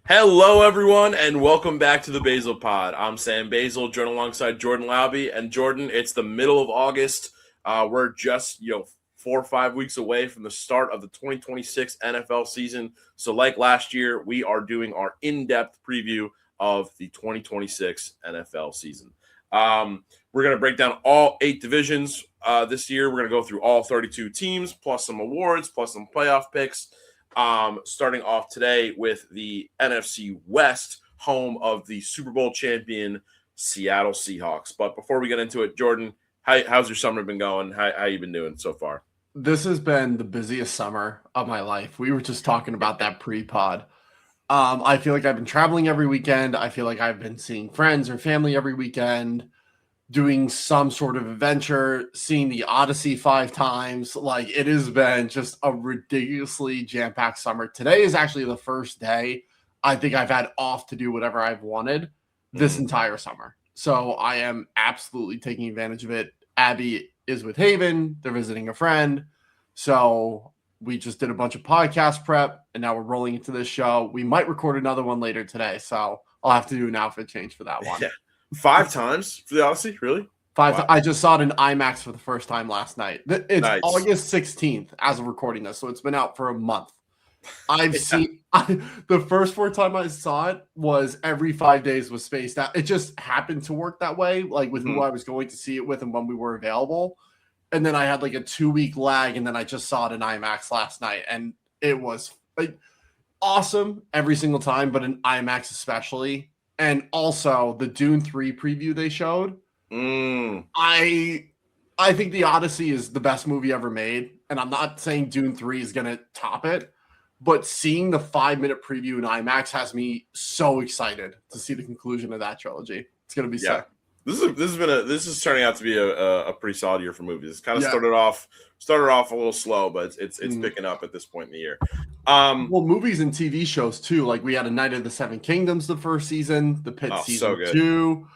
Hello, everyone, and welcome back to the Basel Pod. I'm Sam Basel, joined alongside Jordan Laube. And Jordan, it's the middle of August. We're just 4 or 5 weeks away from the start of the 2026 NFL season. So, like last year, we are doing our in-depth preview of the 2026 NFL season. We're going to break down all 8 divisions this year. We're going to go through all 32 teams, plus some awards, plus some playoff picks. Starting off today with the NFC West, home of the Super Bowl champion Seattle Seahawks. But before we get into it, Jordan, how's your summer been going? How you been doing so far? This has been the busiest summer of my life. We were just talking about that pre-pod. I feel like I've been traveling every weekend. I feel like I've been seeing friends or family every weekend, doing some sort of adventure, seeing the Odyssey 5 times. Like, it has been just a ridiculously jam-packed summer. Today is actually the first day I think I've had off to do whatever I've wanted this entire summer. So I am absolutely taking advantage of it. Abby is with Haven. They're visiting a friend. So we just did a bunch of podcast prep, and now we're rolling into this show. We might record another one later today, so I'll have to do an outfit change for that one. Yeah. 5 times for the Odyssey? Really? 5 Wow. I just saw it in IMAX for the first time last night. It's Nice. August 16th as of recording this, so it's been out for a month. I've seen the first 4 times I saw it was every 5 days was spaced out. It just happened to work that way, like with who I was going to see it with and when we were available. And then I had like a 2-week lag, and then I just saw it in IMAX last night, and it was like awesome every single time, but in IMAX especially. And also the Dune 3 preview they showed. I think the Odyssey is the best movie ever made, and I'm not saying Dune 3 is going to top it, but seeing the 5-minute preview in IMAX has me so excited to see the conclusion of that trilogy. It's going to be sick. This is turning out to be a pretty solid year for movies. It's kind of started off a little slow, but it's picking up at this point in the year. Well, movies and TV shows too. Like, we had A Night of the Seven Kingdoms the first season, The Pit season 2.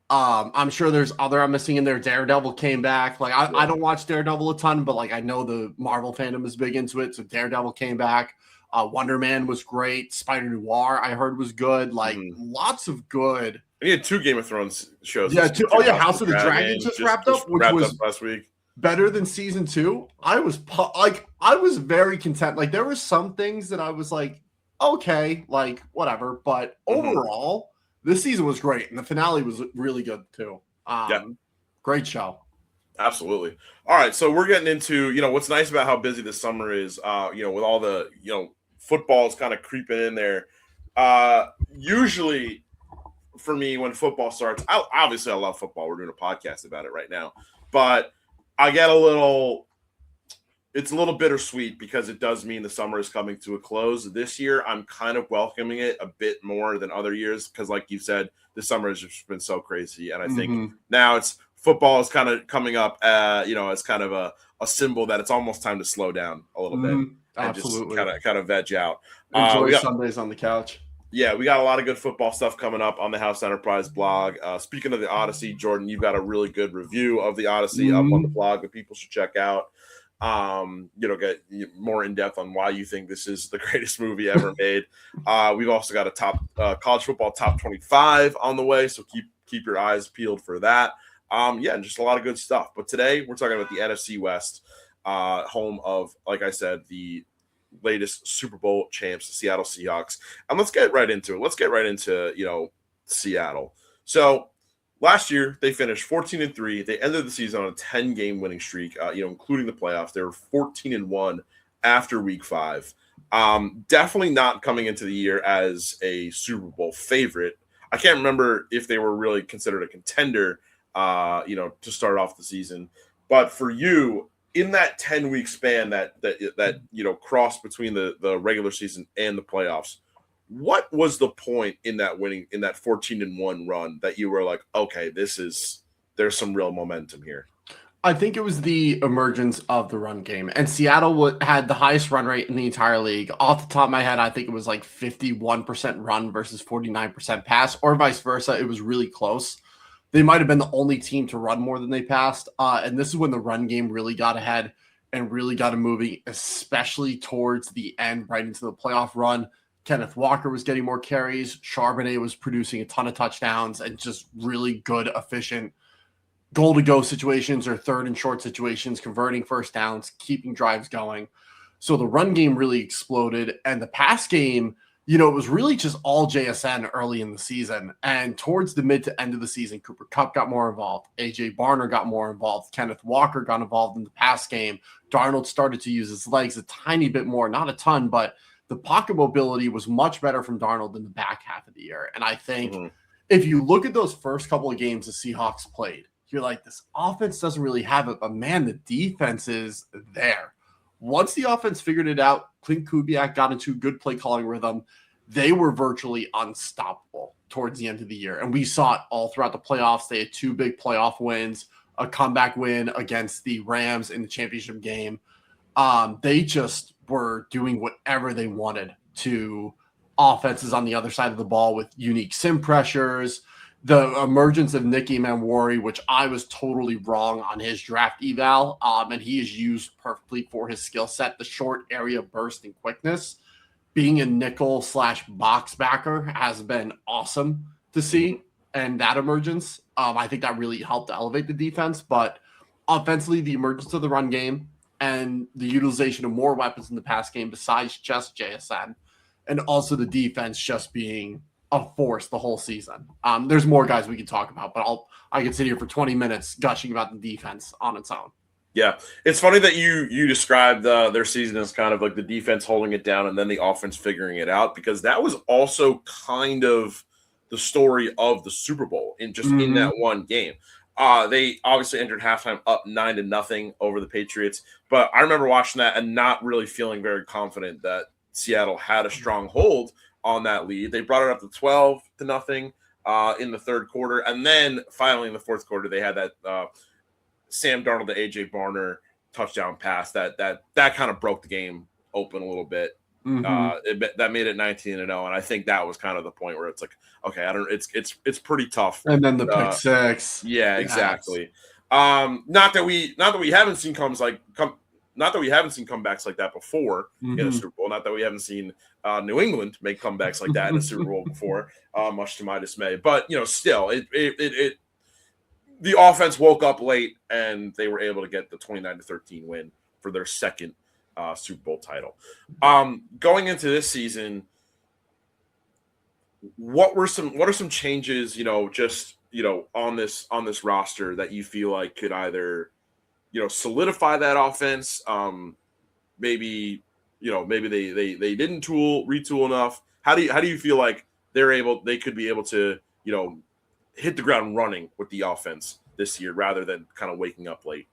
I'm sure there's other I'm missing in there. Daredevil came back. Like, I don't watch Daredevil a ton, but like I know the Marvel fandom is big into it. So Daredevil came back. Wonder Man was great. Spider Noir I heard was good. Like, lots of good. And he had 2 Game of Thrones shows. Yeah, House of the Dragon just wrapped up, which was last week. Better than season 2. I was very content. Like, there were some things that I was like, okay, like whatever. But overall, this season was great, and the finale was really good too. Great show. Absolutely. All right, so we're getting into what's nice about how busy this summer is. With all the football is kind of creeping in there. Usually, for me, when football starts, I love football. We're doing a podcast about it right now, but I get it's a little bittersweet because it does mean the summer is coming to a close. This year, I'm kind of welcoming it a bit more than other years because, like you said, this summer has just been so crazy. And I think now football is kind of coming up, as kind of a symbol that it's almost time to slow down a little bit. Absolutely. And just kind of veg out. Enjoy Sundays on the couch. Yeah, we got a lot of good football stuff coming up on the House Enterprise blog. Speaking of the Odyssey, Jordan, you've got a really good review of the Odyssey up on the blog that people should check out. Get more in depth on why you think this is the greatest movie ever made. We've also got a top college football top 25 on the way, so keep your eyes peeled for that. And just a lot of good stuff. But today we're talking about the NFC West, home of, like I said, the latest Super Bowl champs, the Seattle Seahawks. And let's get right into it. Let's get right into, Seattle. So last year they finished 14-3. They ended the season on a 10-game winning streak, including the playoffs. They were 14-1 after week 5. Definitely not coming into the year as a Super Bowl favorite. I can't remember if they were really considered a contender, to start off the season. But for you, in that 10-week span that crossed between the regular season and the playoffs, what was the point in that 14-1 run that you were like, okay, there's some real momentum here? I think it was the emergence of the run game, and Seattle had the highest run rate in the entire league. Off the top of my head, I think it was like 51% run versus 49% pass, or vice versa. It was really close. They might have been the only team to run more than they passed. And this is when the run game really got ahead and really got it moving, especially towards the end, right into the playoff run. Kenneth Walker was getting more carries. Charbonnet was producing a ton of touchdowns and just really good, efficient goal-to-go situations or third and short situations, converting first downs, keeping drives going. So the run game really exploded. And the pass game, it was really just all JSN early in the season. And towards the mid to end of the season, Cooper Kupp got more involved. AJ Barner got more involved. Kenneth Walker got involved in the pass game. Darnold started to use his legs a tiny bit more, not a ton, but the pocket mobility was much better from Darnold in the back half of the year. And I think if you look at those first couple of games the Seahawks played, you're like, this offense doesn't really have it, but man, the defense is there. Once the offense figured it out, Clint Kubiak got into good play calling rhythm. They were virtually unstoppable towards the end of the year. And we saw it all throughout the playoffs. They had 2 big playoff wins, a comeback win against the Rams in the championship game. They just were doing whatever they wanted to offenses on the other side of the ball with unique sim pressures. The emergence of Nicky Manwari, which I was totally wrong on his draft eval, and he is used perfectly for his skill set, the short area burst and quickness. Being a nickel / box backer has been awesome to see, and that emergence, I think that really helped to elevate the defense. But offensively, the emergence of the run game and the utilization of more weapons in the pass game besides just JSN, and also the defense just being a force the whole season. There's more guys we can talk about, but I can sit here for 20 minutes gushing about the defense on its own. Yeah, it's funny that you described their season as kind of like the defense holding it down and then the offense figuring it out, because that was also kind of the story of the Super Bowl in that one game. They obviously entered halftime up 9-0 over the Patriots, but I remember watching that and not really feeling very confident that Seattle had a strong hold on that lead. They brought it up to 12-0 in the third quarter, and then finally in the fourth quarter they had that Sam Darnold to AJ Barner touchdown pass that kind of broke the game open a little bit. That made it 19-0, and I think that was kind of the point where it's like, okay, it's pretty tough. And then the pick six. Yeah, exactly. Not that we haven't seen comebacks like that before in a Super Bowl. Not that we haven't seen New England make comebacks like that in a Super Bowl before, much to my dismay. But still, it the offense woke up late and they were able to get the 29-13 win for their second Super Bowl title. Going into this season, what are some changes, on this roster that you feel like could either solidify that offense? Maybe they didn't retool enough. How do you feel like they could be able to hit the ground running with the offense this year rather than kind of waking up late?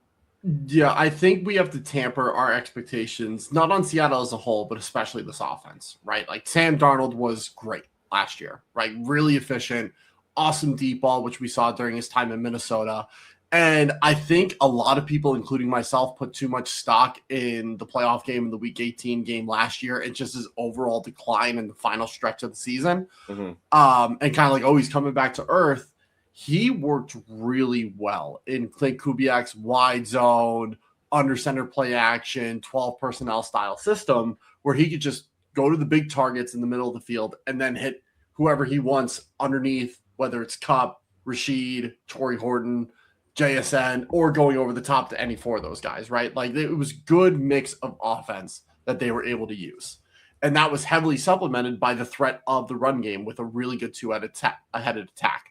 Yeah, I think we have to temper our expectations, not on Seattle as a whole, but especially this offense, right? Like Sam Darnold was great last year, right? Really efficient, awesome deep ball, which we saw during his time in Minnesota. And I think a lot of people, including myself, put too much stock in the playoff game and the Week 18 game last year and just his overall decline in the final stretch of the season. And kind of like, he's coming back to earth. He worked really well in Clint Kubiak's wide zone, under center play action, 12 personnel style system, where he could just go to the big targets in the middle of the field and then hit whoever he wants underneath, whether it's Kupp, Rashid, Torrey Horton, JSN, or going over the top to any 4 of those guys, right? Like it was good mix of offense that they were able to use. And that was heavily supplemented by the threat of the run game with a really good 2-headed attack.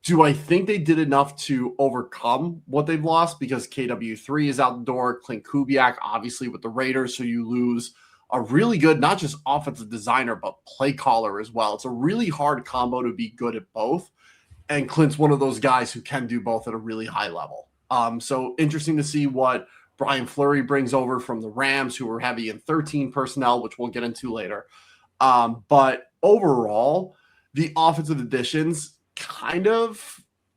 Do I think they did enough to overcome what they've lost? Because KW3 is out the door, Clint Kubiak, obviously with the Raiders. So you lose a really good, not just offensive designer, but play caller as well. It's a really hard combo to be good at both. And Clint's one of those guys who can do both at a really high level. So interesting to see what Brian Fleury brings over from the Rams, who were heavy in 13 personnel, which we'll get into later. But overall, the offensive additions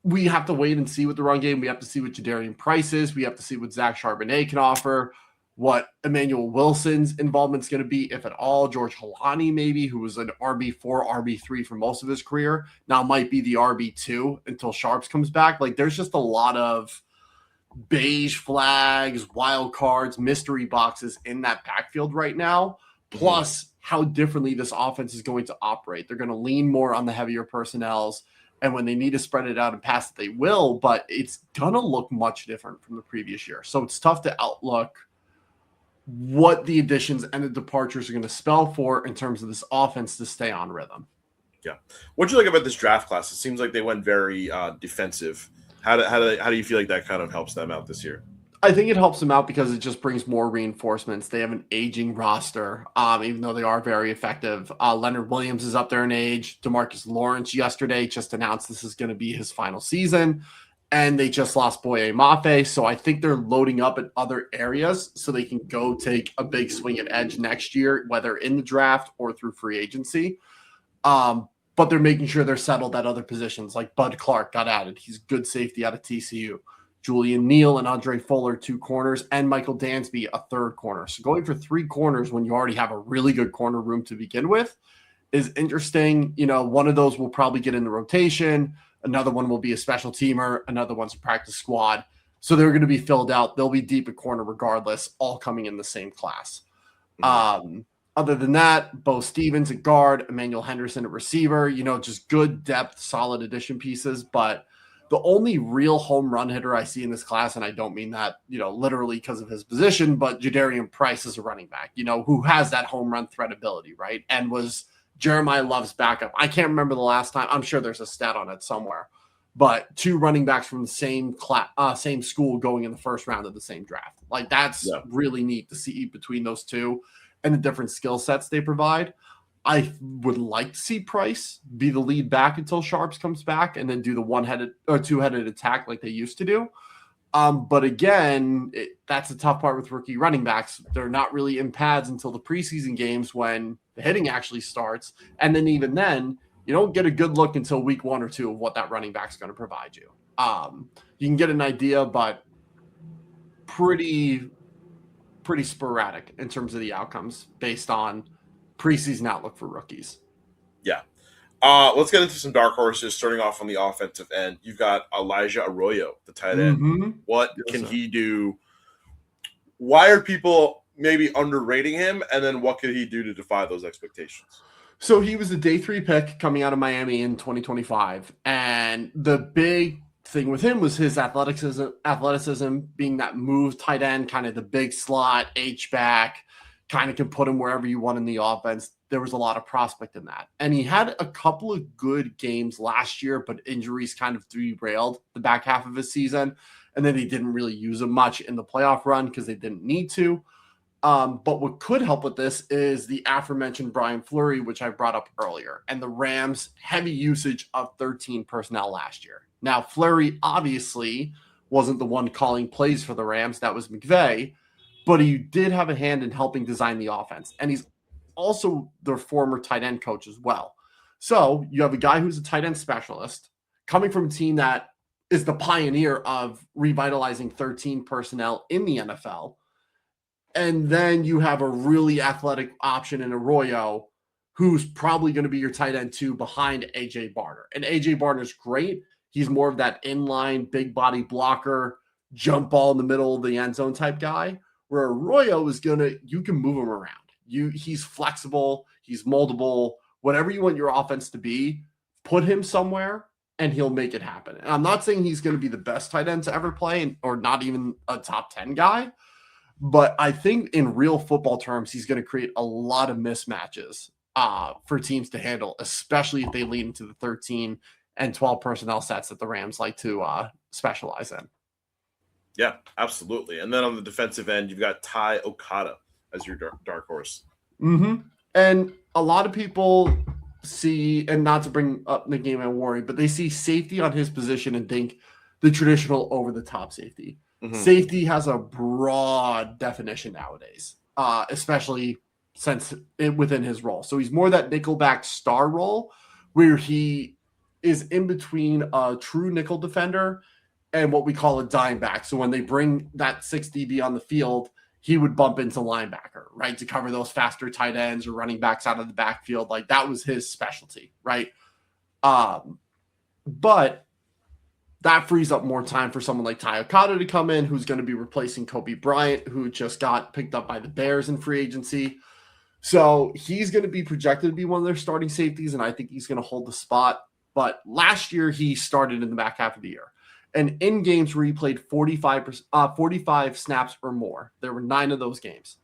we have to wait and see with the run game. We have to see what Jadarian Price is. We have to see what Zach Charbonnet can offer, what Emmanuel Wilson's involvement is going to be, if at all. George Halani, maybe, who was an RB4, RB3 for most of his career, now might be the RB2 until Sharps comes back. Like, there's just a lot of beige flags, wild cards, mystery boxes in that backfield right now. Plus, how differently this offense is going to operate. They're going to lean more on the heavier personnels. And when they need to spread it out and pass it, they will, but it's going to look much different from the previous year. So it's tough to outlook what the additions and the departures are going to spell for in terms of this offense to stay on rhythm. Yeah. What do you like about this draft class? It seems like they went very defensive. How do you feel like that kind of helps them out this year? I think it helps them out because it just brings more reinforcements. They have an aging roster, even though they are very effective. Leonard Williams is up there in age. DeMarcus Lawrence yesterday just announced this is going to be his final season. And they just lost Boye Mafe. So I think they're loading up in other areas so they can go take a big swing at edge next year, whether in the draft or through free agency. But they're making sure they're settled at other positions. Like Bud Clark got added. He's good safety out of TCU. Julian Neal and Andre Fuller, 2 corners, and Michael Dansby, a 3rd corner. So going for 3 corners when you already have a really good corner room to begin with is interesting. One of those will probably get in the rotation. Another one will be a special teamer. Another one's a practice squad. So they're going to be filled out. They'll be deep at corner regardless, all coming in the same class. Other than that, Bo Stevens at guard, Emmanuel Henderson at receiver, just good depth, solid addition pieces. But the only real home run hitter I see in this class, and I don't mean that, literally because of his position, but Jadarian Price is a running back, who has that home run threat ability, right? And was Jeremiah Love's backup. I can't remember the last time. I'm sure there's a stat on it somewhere. But 2 running backs from the same school going in the first round of the same draft. Like, that's really neat to see between those 2 and the different skill sets they provide. I would like to see Price be the lead back until Sharps comes back and then do the 1-headed or 2-headed attack like they used to do. But again, that's the tough part with rookie running backs. They're not really in pads until the preseason games when the hitting actually starts. And then even then, you don't get a good look until week 1 or 2 of what that running back's going to provide you. You can get an idea, but pretty sporadic in terms of the outcomes based on preseason outlook for rookies. Yeah. Let's get into some dark horses, starting off on the offensive end. You've got Elijah Arroyo, the tight end. Mm-hmm. What can he do? Why are people maybe underrating him? And then what could he do to defy those expectations? So he was a day 3 pick coming out of Miami in 2025. And the big thing with him was his athleticism being that move tight end, kind of the big slot, H-back, kind of can put him wherever you want in the offense. There was a lot of prospect in that. And he had a couple of good games last year, but injuries kind of derailed the back half of his season. And then they didn't really use him much in the playoff run because they didn't need to. But what could help with this is the aforementioned Brian Fleury, which I brought up earlier, and the Rams' heavy usage of 13 personnel last year. Now, Fleury obviously wasn't the one calling plays for the Rams. That was McVay. But he did have a hand in helping design the offense. And he's also their former tight end coach as well. So you have a guy who's a tight end specialist coming from a team that is the pioneer of revitalizing 13 personnel in the NFL. And then you have a really athletic option in Arroyo, who's probably going to be your tight end 2 behind A.J. Barner. And A.J. Barner's great. He's more of that inline, big body blocker, jump ball in the middle of the end zone type guy. Where Arroyo is you can move him around. He's flexible, he's moldable, whatever you want your offense to be, put him somewhere and he'll make it happen. And I'm not saying he's going to be the best tight end to ever play or not even a top 10 guy, but I think in real football terms, he's going to create a lot of mismatches for teams to handle, especially if they lead into the 13 and 12 personnel sets that the Rams like to specialize in. Yeah, absolutely. And then on the defensive end, you've got Ty Okada as your dark horse. Mm-hmm. And a lot of people see, and not to bring up the game and worry, but they see safety on his position and think the traditional over-the-top safety. Mm-hmm. Safety has a broad definition nowadays, especially since within his role. So he's more that nickelback star role where he is in between a true nickel defender and what we call a dime back. So when they bring that 6 DB on the field, he would bump into linebacker, right, to cover those faster tight ends or running backs out of the backfield. Like that was his specialty, right? But that frees up more time for someone like Ty Okada to come in, who's going to be replacing Kobe Bryant, who just got picked up by the Bears in free agency. So he's going to be projected to be one of their starting safeties, and I think he's going to hold the spot. But last year, he started in the back half of the year. And in games where he played 45 snaps or more, there were 9 of those games.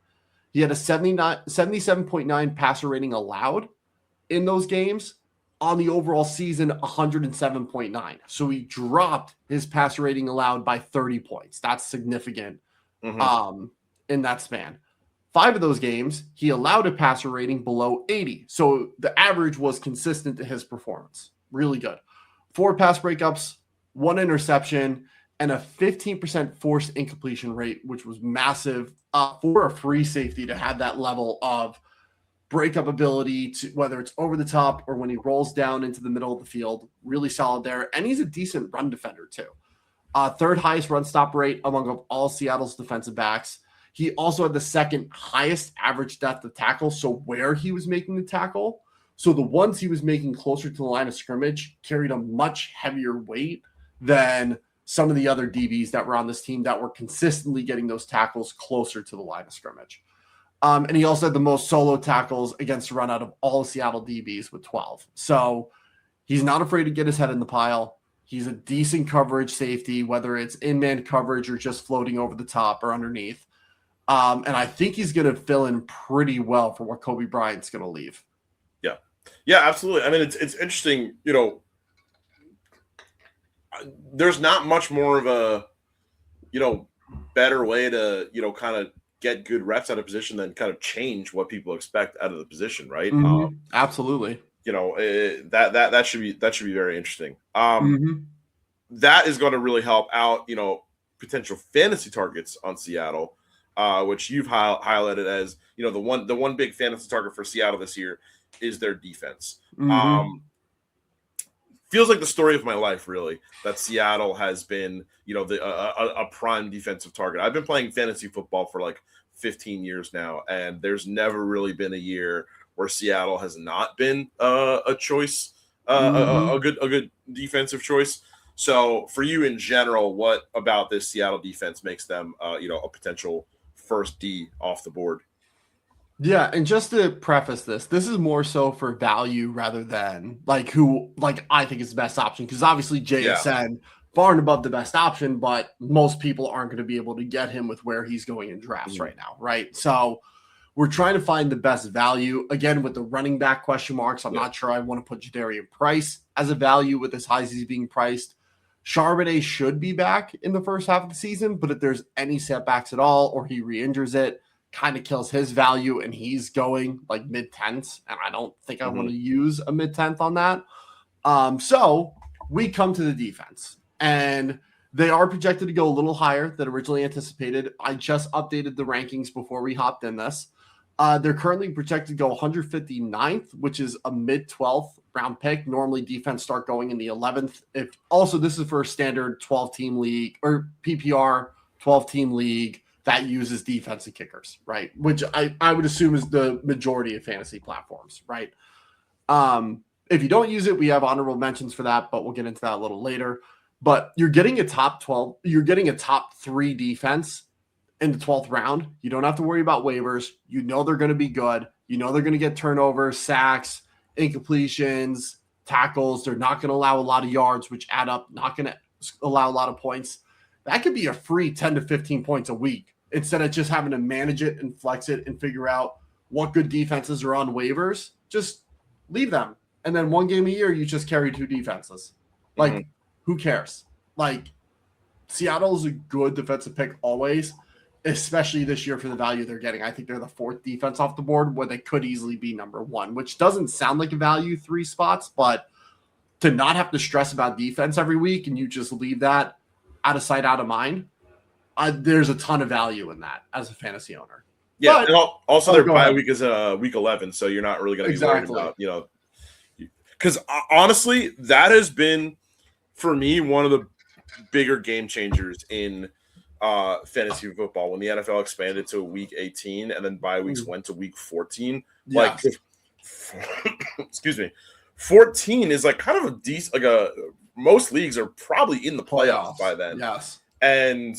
He had a 77.9 passer rating allowed in those games. On the overall season, 107.9. So he dropped his passer rating allowed by 30 points. That's significant in that span. 5 of those games, he allowed a passer rating below 80. So the average was consistent to his performance. Really good. 4 pass breakups, 1 interception, and a 15% forced incompletion rate, which was massive for a free safety to have that level of breakup ability, to whether it's over the top or when he rolls down into the middle of the field. Really solid there. And he's a decent run defender too. 3rd highest run stop rate among all Seattle's defensive backs. He also had the 2nd highest average depth of tackle. So where he was making the tackle. So the ones he was making closer to the line of scrimmage carried a much heavier weight than some of the other DBs that were on this team that were consistently getting those tackles closer to the line of scrimmage. And he also had the most solo tackles against the run out of all Seattle DBs with 12. So he's not afraid to get his head in the pile. He's a decent coverage safety, whether it's in-man coverage or just floating over the top or underneath. And I think he's going to fill in pretty well for what Kobe Bryant's going to leave. Yeah. Yeah, absolutely. I mean, it's interesting, there's not much more of a, better way to, kind of get good reps out of position than kind of change what people expect out of the position, right? Mm-hmm. Absolutely. That should be very interesting. That is going to really help out, potential fantasy targets on Seattle, which you've highlighted as, the one big fantasy target for Seattle this year is their defense. Feels like the story of my life, really, that Seattle has been, a prime defensive target. I've been playing fantasy football for like 15 years now, and there's never really been a year where Seattle has not been a choice, a good defensive choice. So for you in general, what about this Seattle defense makes them, a potential first D off the board? Yeah, and just to preface this is more so for value rather than who I think is the best option, because obviously JSN far and above the best option, but most people aren't going to be able to get him with where he's going in drafts right now, right? So we're trying to find the best value. Again, with the running back question marks, I'm not sure I want to put Jadarian Price as a value with as high as he's being priced. Charbonnet should be back in the first half of the season, but if there's any setbacks at all or he re-injures it, kind of kills his value, and he's going like mid-10s, and I don't think I want to use a mid-10th on that. So we come to the defense, and they are projected to go a little higher than originally anticipated. I just updated the rankings before we hopped in this. They're currently projected to go 159th, which is a mid-12th round pick. Normally defense start going in the 11th. This is for a standard 12-team league or PPR 12-team league that uses defensive kickers, right? Which I would assume is the majority of fantasy platforms, right? If you don't use it, we have honorable mentions for that, but we'll get into that a little later. But you're getting a top 3 defense in the 12th round. You don't have to worry about waivers. They're going to be good. They're going to get turnovers, sacks, incompletions, tackles. They're not going to allow a lot of yards, which add up, not going to allow a lot of points. That could be a free 10 to 15 points a week instead of just having to manage it and flex it and figure out what good defenses are on waivers. Just leave them. And then one game a year, you just carry 2 defenses. Who cares? Seattle is a good defensive pick always, especially this year for the value they're getting. I think they're the 4th defense off the board, where they could easily be number 1, which doesn't sound like a value 3 spots, but to not have to stress about defense every week and you just leave that out of sight, out of mind, there's a ton of value in that as a fantasy owner. Yeah, and also their bye week is week 11, so you're not really going to be worried about, because honestly, that has been, for me, one of the bigger game changers in fantasy football when the NFL expanded to week 18 and then bye weeks went to week 14. Excuse me, 14 is kind of a decent, most leagues are probably in the playoffs by then. Yes. And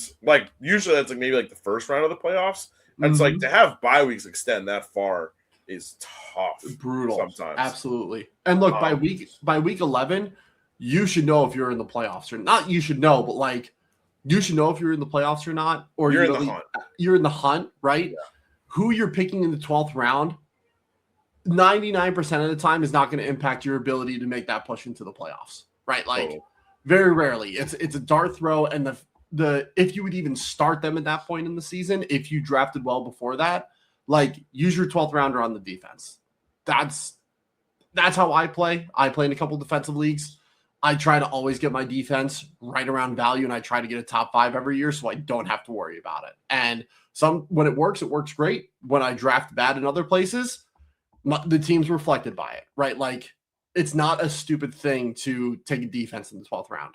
usually that's maybe the first round of the playoffs. And it's to have bye weeks extend that far is tough. Brutal. Sometimes. Absolutely. And look, by week 11, you should know if you're in the playoffs or not. You should know, but like you should know if you're in the playoffs or not, or you're in the hunt. You're in the hunt, right? Yeah. Who you're picking in the 12th round, 99% of the time is not going to impact your ability to make that push into the playoffs, right? Like very rarely. It's a dart throw, and the if you would even start them at that point in the season, if you drafted well before that, like use your 12th rounder on the defense. That's how I play. I play in a couple defensive leagues. I try to always get my defense right around value, and I try to get a top 5 every year so I don't have to worry about it. And when it works great. When I draft bad in other places, the team's reflected by it, right? Like it's not a stupid thing to take a defense in the 12th round,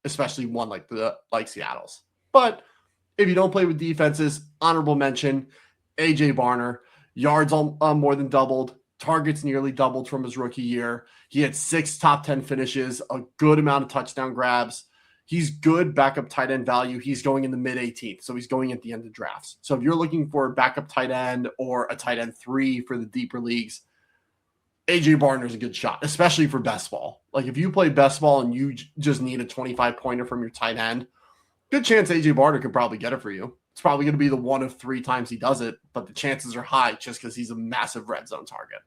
especially one like Seattle's. But if you don't play with defenses, honorable mention, AJ Barner, yards more than doubled, targets nearly doubled from his rookie year. He had 6 top 10 finishes, a good amount of touchdown grabs. He's good backup tight end value. He's going in the mid 18th, so he's going at the end of drafts. So if you're looking for a backup tight end or a tight end 3 for the deeper leagues, AJ Barner is a good shot, especially for best ball. Like if you play best ball and you just need a 25-pointer from your tight end, good chance AJ Barner could probably get it for you. It's probably going to be the 1 of 3 times he does it, but the chances are high just because he's a massive red zone target.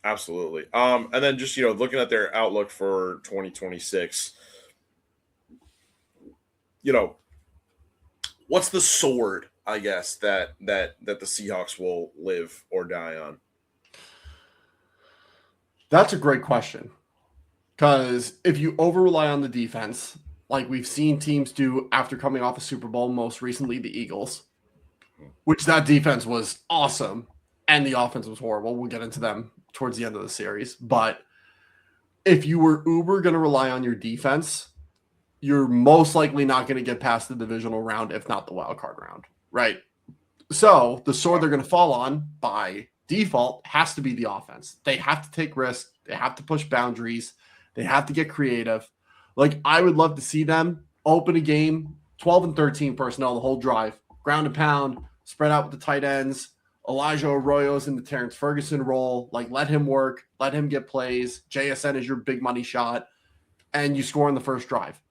Absolutely. And then just, looking at their outlook for 2026, what's the sword, I guess, that the Seahawks will live or die on? That's a great question. Because if you over-rely on the defense, like we've seen teams do after coming off a Super Bowl, most recently the Eagles, which that defense was awesome, and the offense was horrible. We'll get into them towards the end of the series. But if you were going to rely on your defense, you're most likely not going to get past the divisional round, if not the wild card round, right? So the sword they're going to fall on by default has to be the offense. They have to take risks. They have to push boundaries. They have to get creative. Like I would love to see them open a game, 12 and 13 personnel the whole drive, ground and pound, spread out with the tight ends. Elijah Arroyo's in the Terrence Ferguson role. Like let him work, let him get plays. JSN is your big money shot, and you score on the first drive.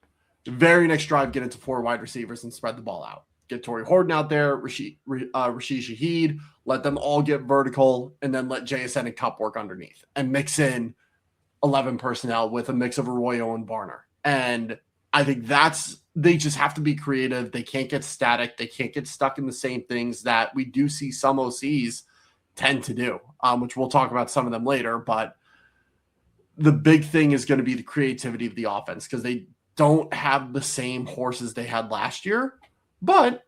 The very next drive, get into 4 wide receivers and spread the ball out. Get Torrey Horton out there, Rashid Shaheed, let them all get vertical, and then let JSN and Cup work underneath and mix in 11 personnel with a mix of Arroyo and Barner. And I think they just have to be creative. They can't get static. They can't get stuck in the same things that we do see some OCs tend to do, which we'll talk about some of them later. But the big thing is going to be the creativity of the offense because they don't have the same horses they had last year, but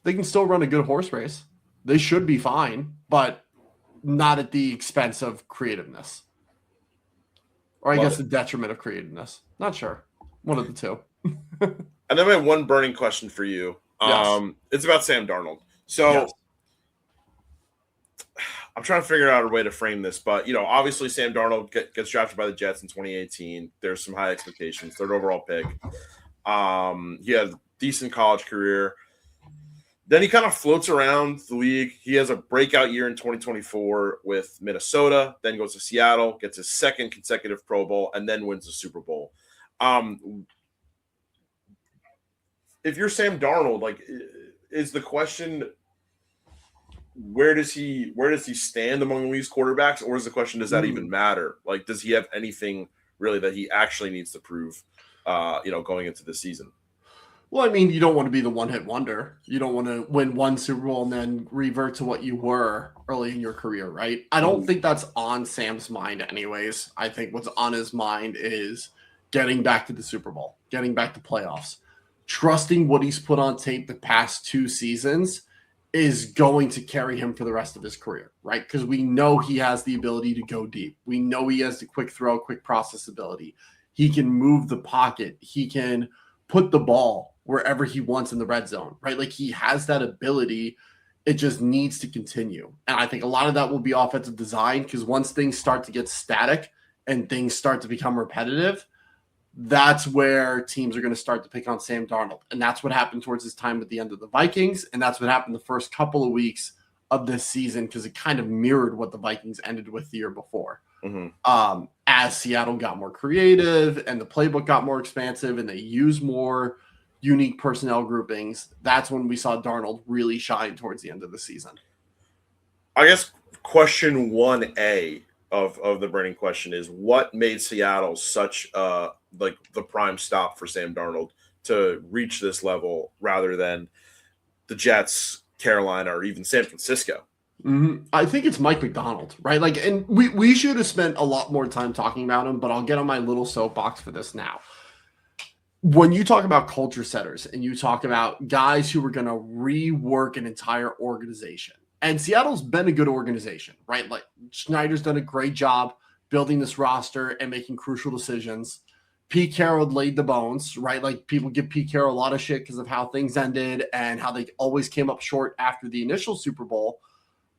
they can still run a good horse race. They should be fine, but not at the expense of creativeness. Or I guess the detriment of creativeness. Not sure. One of the two. And then I have one burning question for you. Yes. It's about Sam Darnold. So yes. I'm trying to figure out a way to frame this, but obviously Sam Darnold gets drafted by the Jets in 2018. There's some high expectations. 3rd overall pick. He had a decent college career. Then he kind of floats around the league. He has a breakout year in 2024 with Minnesota, then goes to Seattle, gets his 2nd consecutive Pro Bowl, and then wins the Super Bowl. If you're Sam Darnold, is the question where does he stand among these quarterbacks, or is the question does that even matter? Like, does he have anything really that he actually needs to prove, going into the season? Well, I mean, you don't want to be the one-hit wonder. You don't want to win one Super Bowl and then revert to what you were early in your career, right? I don't think that's on Sam's mind anyways. I think what's on his mind is getting back to the Super Bowl, getting back to playoffs, trusting what he's put on tape the past 2 seasons is going to carry him for the rest of his career, right? Because we know he has the ability to go deep. We know he has the quick throw, quick process ability. He can move the pocket. He can put the ball wherever he wants in the red zone, right? Like he has that ability. It just needs to continue. And I think a lot of that will be offensive design because once things start to get static and things start to become repetitive, that's where teams are going to start to pick on Sam Darnold. And that's what happened towards his time at the end of the Vikings. And that's what happened the first couple of weeks of this season because it kind of mirrored what the Vikings ended with the year before. As Seattle got more creative and the playbook got more expansive and they used more unique personnel groupings, that's when we saw Darnold really shine towards the end of the season. I guess question 1A of the burning question is, what made Seattle such like the prime stop for Sam Darnold to reach this level rather than the Jets, Carolina, or even San Francisco? I think it's Mike Macdonald, right? Like, and we should have spent a lot more time talking about him, but I'll get on my little soapbox for this now. When you talk about culture setters and you talk about guys who are going to rework an entire organization, and Seattle's been a good organization, right? Like, Schneider's done a great job building this roster and making crucial decisions. Pete Carroll laid the bones, right? Like, people give Pete Carroll a lot of shit because of how things ended and how they always came up short after the initial Super Bowl.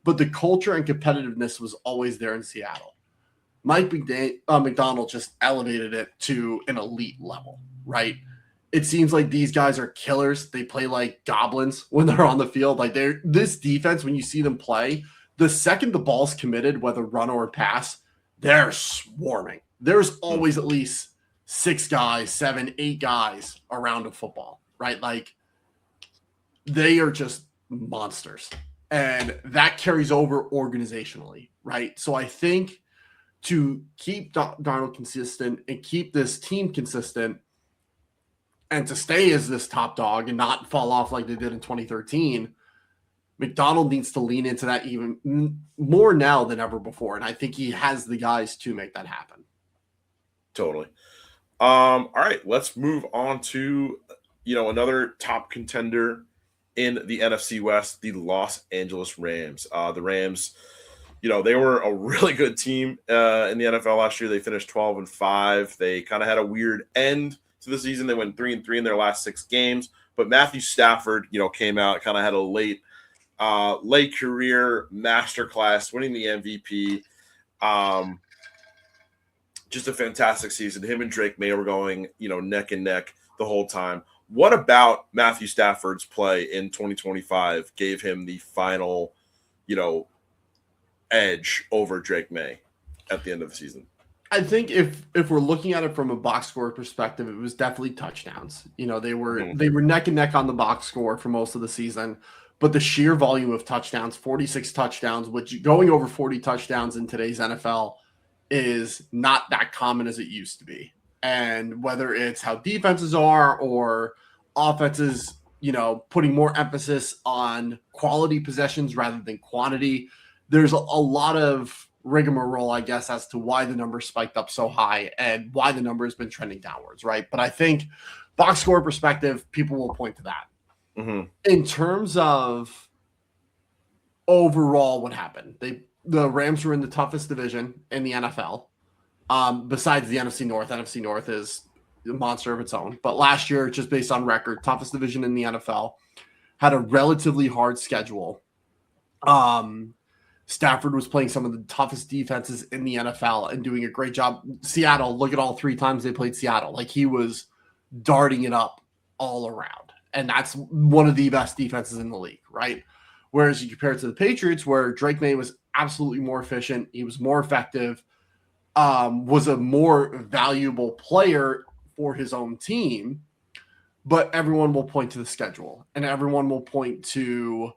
But the culture and competitiveness was always there in Seattle. Mike McDonald just elevated it to an elite level, right? It seems like these guys are killers. They play like goblins when they're on the field. Like, this defense, when you see them play, the second the ball's committed, whether run or pass, they're swarming. There's always at least 6 guys, 7, 8 guys around a football, right? Like, they are just monsters. And that carries over organizationally, right? So I think to keep Darnold consistent and keep this team consistent and to stay as this top dog and not fall off like they did in 2013, McDonald needs to lean into that even more now than ever before. And I think he has the guys to make that happen. Totally. All right, let's move on to, another top contender in the NFC West, the Los Angeles Rams. The Rams, they were a really good team in the NFL last year. They finished 12-5. They kind of had a weird end to the season. They went 3-3 in their last 6 games. But Matthew Stafford, came out, kind of had a late career masterclass, winning the MVP. Just a fantastic season. Him and Drake May were going, neck and neck the whole time. What about Matthew Stafford's play in 2025 gave him the final, edge over Drake May at the end of the season? I think if we're looking at it from a box score perspective, it was definitely touchdowns. They were neck and neck on the box score for most of the season, but the sheer volume of touchdowns, 46 touchdowns, which going over 40 touchdowns in today's NFL is not that common as it used to be. And whether it's how defenses are or offenses, putting more emphasis on quality possessions rather than quantity, there's a lot of rigmarole, I guess, as to why the number spiked up so high and why the number has been trending downwards, right? But I think box score perspective, people will point to that. In terms of overall what happened, the Rams were in the toughest division in the NFL. Besides the NFC North. NFC North is a monster of its own. But last year, just based on record, toughest division in the NFL, had a relatively hard schedule. Stafford was playing some of the toughest defenses in the NFL and doing a great job. Seattle, look at all 3 times they played Seattle. Like, he was darting it up all around. And that's one of the best defenses in the league, right? Whereas you compare it to the Patriots, where Drake May was absolutely more efficient. He was more effective. Was a more valuable player for his own team, but everyone will point to the schedule and everyone will point to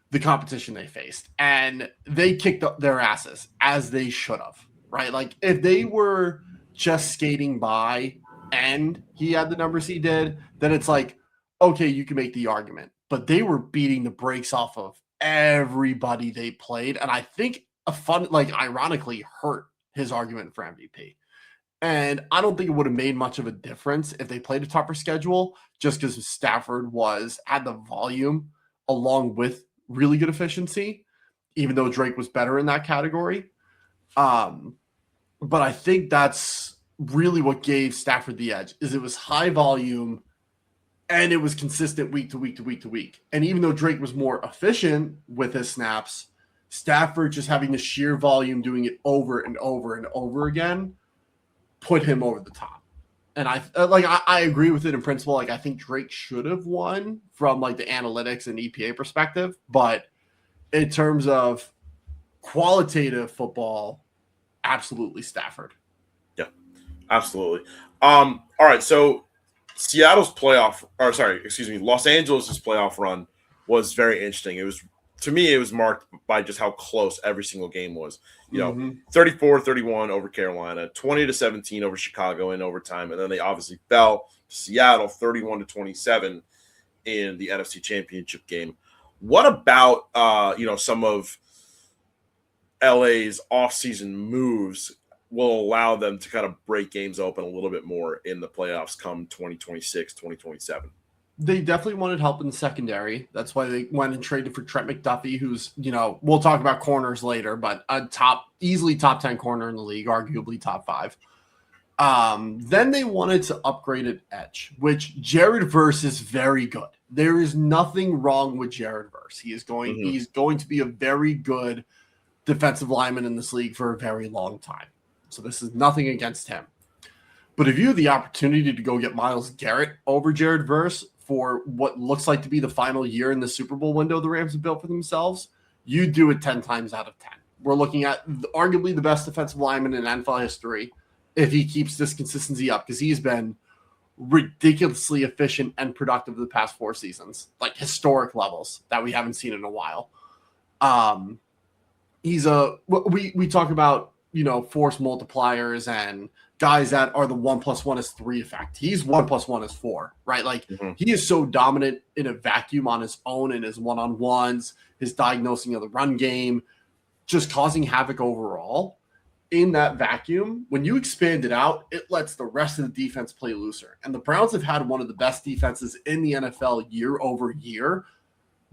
the competition they faced, and they kicked up their asses as they should have, right? Like, if they were just skating by and he had the numbers he did, then it's like, okay, you can make the argument, but they were beating the brakes off of everybody they played. And I think ironically hurt his argument for MVP. And I don't think it would have made much of a difference if they played a tougher schedule, just because Stafford had the volume along with really good efficiency, even though Drake was better in that category. But I think that's really what gave Stafford the edge, is it was high volume and it was consistent week to week to week to week. And even though Drake was more efficient with his snaps, Stafford just having the sheer volume, doing it over and over and over again, put him over the top. And I agree with it in principle. Like, I think Drake should have won from like the analytics and EPA perspective, but In terms of qualitative football, absolutely Stafford. Yeah, absolutely. All right, so Los Angeles' playoff run was very interesting. To me, it was marked by just how close every single game was. 34-31 over Carolina, 20-17 over Chicago in overtime, and then they obviously fell to Seattle 31-27 in the NFC Championship game. What about some of LA's offseason moves will allow them to kind of break games open a little bit more in the playoffs come 2026, 2027? They definitely wanted help in the secondary. That's why they went and traded for Trent McDuffie, who's, we'll talk about corners later, but easily top 10 corner in the league, arguably top 5. Then they wanted to upgrade at edge, which Jared Verse is very good. There is nothing wrong with Jared Verse. He's going to be a very good defensive lineman in this league for a very long time. So this is nothing against him. But if you have the opportunity to go get Myles Garrett over Jared Verse for what looks like to be the final year in the Super Bowl window the Rams have built for themselves, you do it 10 times out of 10. We're looking at arguably the best defensive lineman in NFL history if he keeps this consistency up, because he's been ridiculously efficient and productive the past 4 seasons, like historic levels that we haven't seen in a while. We talk about, force multipliers and guys that are the 1 + 1 is 3 effect. He's 1 + 1 is 4, right? Like he is so dominant in a vacuum on his own and his one-on-ones, his diagnosing of the run game, just causing havoc overall. In that vacuum, when you expand it out, it lets the rest of the defense play looser. And the Browns have had one of the best defenses in the NFL year over year,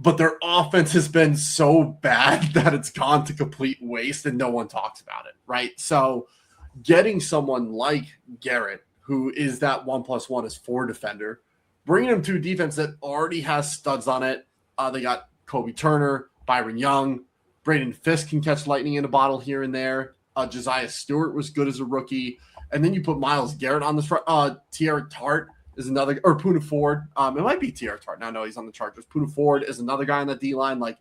but their offense has been so bad that it's gone to complete waste and no one talks about it, right? So getting someone like Garrett, who is that 1 + 1 is 4 defender, bringing him to a defense that already has studs on it. They got Kobe Turner, Byron Young, Braden Fisk can catch lightning in a bottle here and there. Josiah Stewart was good as a rookie. And then you put Myles Garrett on the front. Tierra Tart is another, or Poona Ford. It might be Tierra Tart. No, he's on the Chargers. Poona Ford is another guy on the D-line. Like,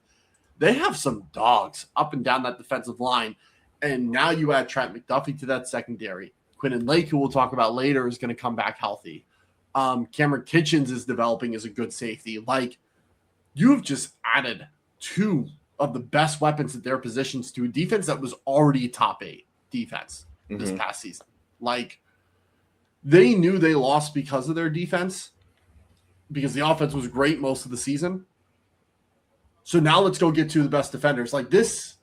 they have some dogs up and down that defensive line. And now you add Trent McDuffie to that secondary. Quinton Lake, who we'll talk about later, is going to come back healthy. Cameron Kitchens is developing as a good safety. Like, you've just added 2 of the best weapons at their positions to a defense that was already top 8 defense this past season. Like, they knew they lost because of their defense, because the offense was great most of the season. So now let's go get 2 of the best defenders. Like this,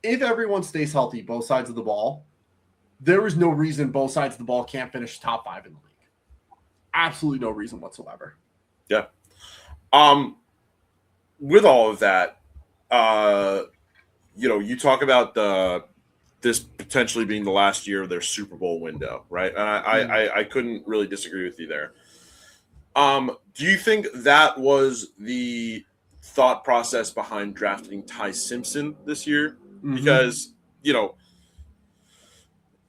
if everyone stays healthy, both sides of the ball, there is no reason both sides of the ball can't finish top 5 in the league. Absolutely no reason whatsoever. Yeah. With all of that, you talk about this potentially being the last year of their Super Bowl window, right? And I couldn't really disagree with you there. Do you think that was the thought process behind drafting Ty Simpson this year? Because,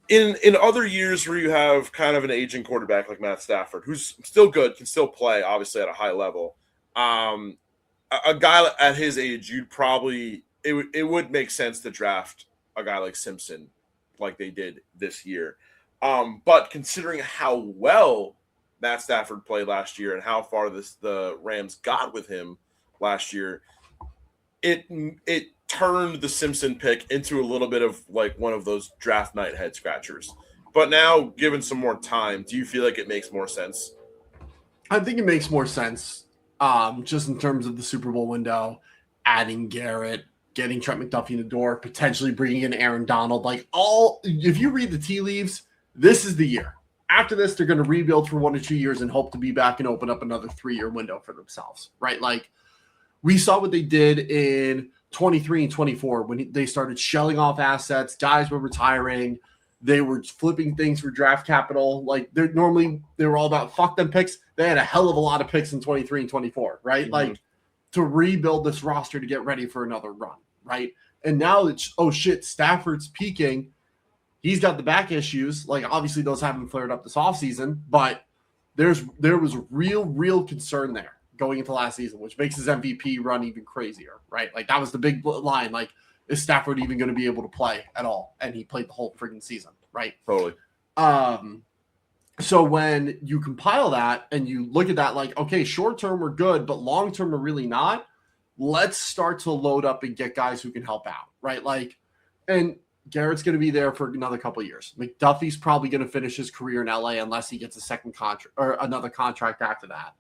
in other years where you have kind of an aging quarterback like Matt Stafford, who's still good, can still play, obviously, at a high level, a guy at his age, it would make sense to draft a guy like Simpson like they did this year. But considering how well Matt Stafford played last year and how far the Rams got with him last year, it turned the Simpson pick into a little bit of like one of those draft night head scratchers. But now, given some more time, do you feel like it makes more sense? I think it makes more sense. Just in terms of the Super Bowl window, adding Garrett, getting Trent McDuffie in the door, potentially bringing in Aaron Donald. If you read the tea leaves, this is the year. After this, they're going to rebuild for 1 or 2 years and hope to be back and open up another 3-year window for themselves, right? Like, we saw what they did in 23 and 24 when they started shelling off assets. Guys were retiring. They were flipping things for draft capital. Like, they were all about fuck them picks. They had a hell of a lot of picks in 23 and 24, right? Like, to rebuild this roster to get ready for another run, right? And now it's, oh shit, Stafford's peaking. He's got the back issues. Like, obviously those haven't flared up this offseason, but there was real concern there going into last season, which makes his MVP run even crazier, right? Like that was the big line. Like, is Stafford even going to be able to play at all? And he played the whole freaking season, right? Totally. So when you compile that and you look at that, like, okay, short term we're good, but long term we're really not. Let's start to load up and get guys who can help out, right? Like, and Garrett's going to be there for another couple of years. McDuffie's probably going to finish his career in LA unless he gets a second contract or another contract after that.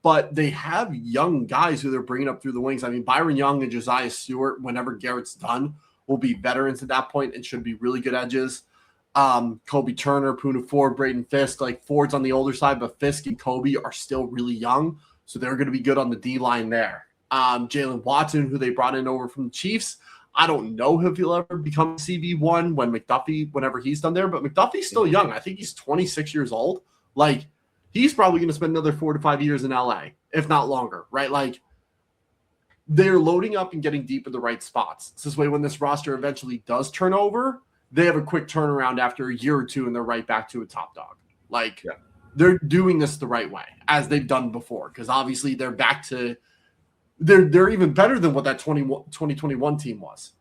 But they have young guys who they're bringing up through the wings. I mean, Byron Young and Josiah Stewart, whenever Garrett's done, will be veterans at that point and should be really good edges. Kobe Turner, Poona Ford, Braden Fisk, like Ford's on the older side, but Fisk and Kobe are still really young. So they're going to be good on the D line there. Jalen Watson, who they brought in over from the Chiefs. I don't know if he'll ever become CB1 whenever he's done there, but McDuffie's still young. I think he's 26 years old. Like, he's probably going to spend another 4 to 5 years in LA, if not longer, right? Like, they're loading up and getting deep in the right spots. This way, when this roster eventually does turn over, they have a quick turnaround after a year or two, and they're right back to a top dog. Like, they're doing this the right way, as they've done before, because obviously they're back to they're even better than what that 2021 team was.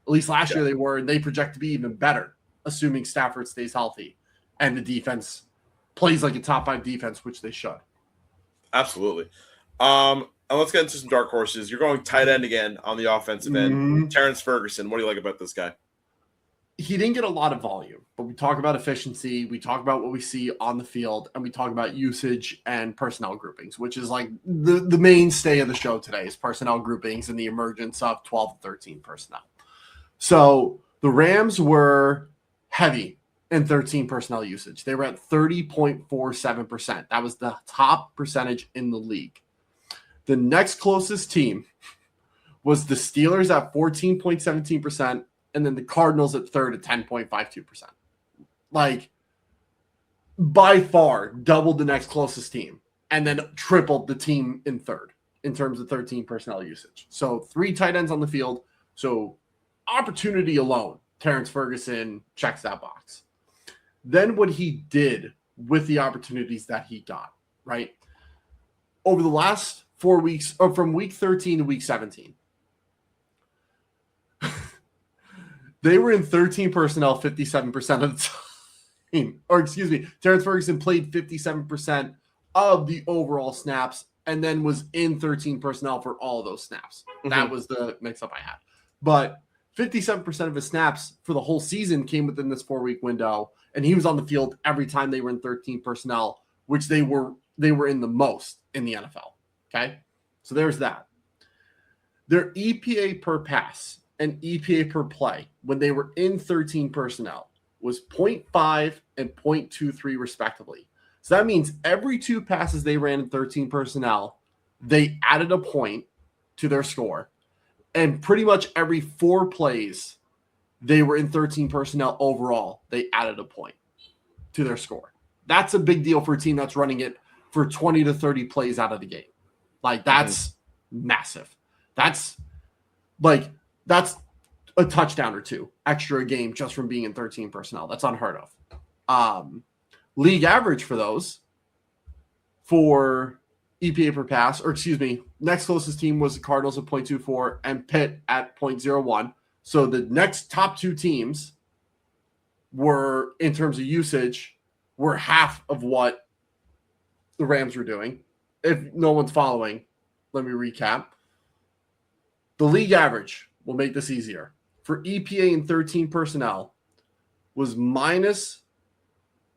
At least last year they were, and they project to be even better, assuming Stafford stays healthy and the defense plays like a top 5 defense, which they should. Absolutely. And let's get into some dark horses. You're going tight end again on the offensive end. Terrence Ferguson, what do you like about this guy? He didn't get a lot of volume, but we talk about efficiency, we talk about what we see on the field, and we talk about usage and personnel groupings, which is like the mainstay of the show today is personnel groupings and the emergence of 12 to 13 personnel. So the Rams were heavy in 13 personnel usage. They were at 30.47%. That was the top percentage in the league. The next closest team was the Steelers at 14.17%. And then the Cardinals at third at 10.52%. Like, by far, doubled the next closest team. And then tripled the team in third in terms of 13 personnel usage. So 3 tight ends on the field. So opportunity alone, Terrence Ferguson checks that box. Then what he did with the opportunities that he got, right? Over the last 4 weeks, or from week 13 to week 17, they were in 13 personnel 57% of the time. Or excuse me, Terrence Ferguson played 57% of the overall snaps and then was in 13 personnel for all of those snaps. Mm-hmm. That was the mix-up I had. But 57% of his snaps for the whole season came within this 4-week window, and he was on the field every time they were in 13 personnel, which they were in the most in the NFL. Okay? So there's that. Their EPA per pass and EPA per play when they were in 13 personnel was 0.5 and 0.23 respectively. So that means every 2 passes they ran in 13 personnel, they added a point to their score. And pretty much every 4 plays they were in 13 personnel overall, they added a point to their score. That's a big deal for a team that's running it for 20 to 30 plays out of the game. Like, that's massive. That's a touchdown or 2 extra a game just from being in 13 personnel. That's unheard of. League average for those for EPA per pass, or excuse me, next closest team was the Cardinals at 0.24 and Pitt at 0.01. So the next top 2 teams were, in terms of usage, were half of what the Rams were doing. If no one's following, let me recap. The league average, will make this easier, for EPA in 13 personnel was minus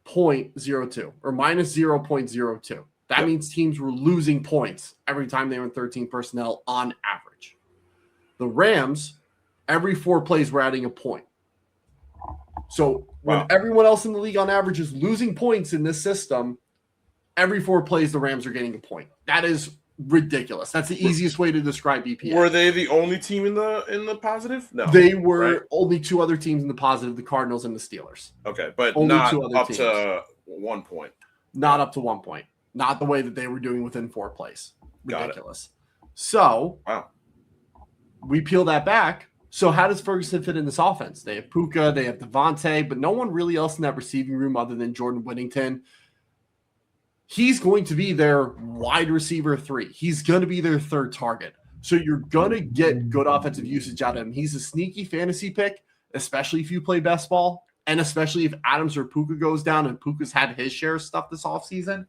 0.02 or minus 0.02. That means teams were losing points every time they were in 13 personnel on average. The Rams, every 4 plays were adding a point. So when everyone else in the league on average is losing points in this system, every 4 plays the Rams are getting a point. That is ridiculous. That's the easiest way to describe EPA. Were they the only team in the positive? No. They were only 2 other teams in the positive, the Cardinals and the Steelers. Okay, but only not up teams. To 1 point. Not up to 1 point. Not the way that they were doing within 4 plays. Ridiculous. So we peel that back. So how does Ferguson fit in this offense? They have Puka, they have Devontae, but no one really else in that receiving room other than Jordan Whittington. he's going to be their wide receiver 3. He's going to be their third target. So you're going to get good offensive usage out of him. He's a sneaky fantasy pick, especially if you play best ball, and especially if Adams or Puka goes down, and Puka's had his share of stuff this offseason.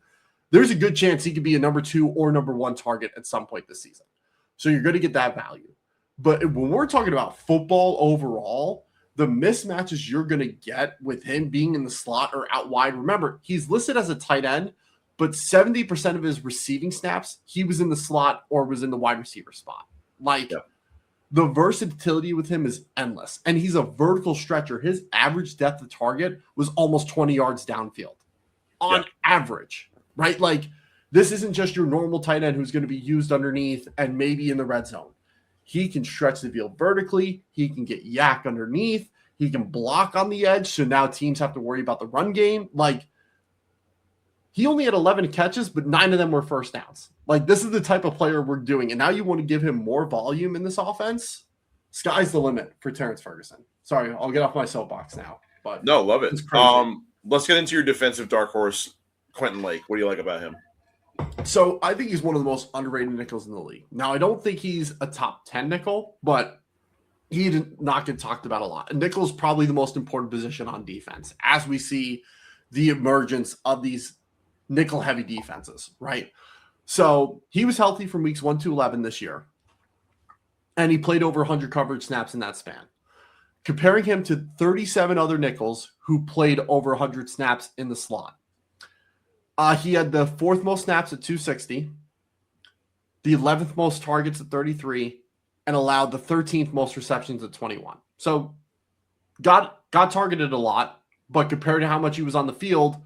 There's a good chance he could be a number 2 or number 1 target at some point this season. So you're going to get that value. But when we're talking about football overall, the mismatches you're going to get with him being in the slot or out wide, remember, he's listed as a tight end, but 70% of his receiving snaps, he was in the slot or was in the wide receiver spot. The versatility with him is endless. And he's a vertical stretcher. His average depth of target was almost 20 yards downfield on average, right? Like, this isn't just your normal tight end who's going to be used underneath and maybe in the red zone. He can stretch the field vertically. He can get yak underneath. He can block on the edge. So now teams have to worry about the run game. Like, he only had 11 catches, but 9 of them were first downs. Like, this is the type of player we're doing. And now you want to give him more volume in this offense. Sky's the limit for Terrence Ferguson. Sorry, I'll get off my soapbox now. But no, love it. Let's get into your defensive dark horse, Quentin Lake. What do you like about him? So I think he's one of the most underrated nickels in the league. Now, I don't think he's a top 10 nickel, but he did not get talked about a lot. And nickel is probably the most important position on defense as we see the emergence of these nickel-heavy defenses, right? So he was healthy from weeks 1 to 11 this year, and he played over 100 coverage snaps in that span. Comparing him to 37 other nickels who played over 100 snaps in the slot. He had the 4th most snaps at 260, the 11th most targets at 33, and allowed the 13th most receptions at 21. So got targeted a lot, but compared to how much he was on the field,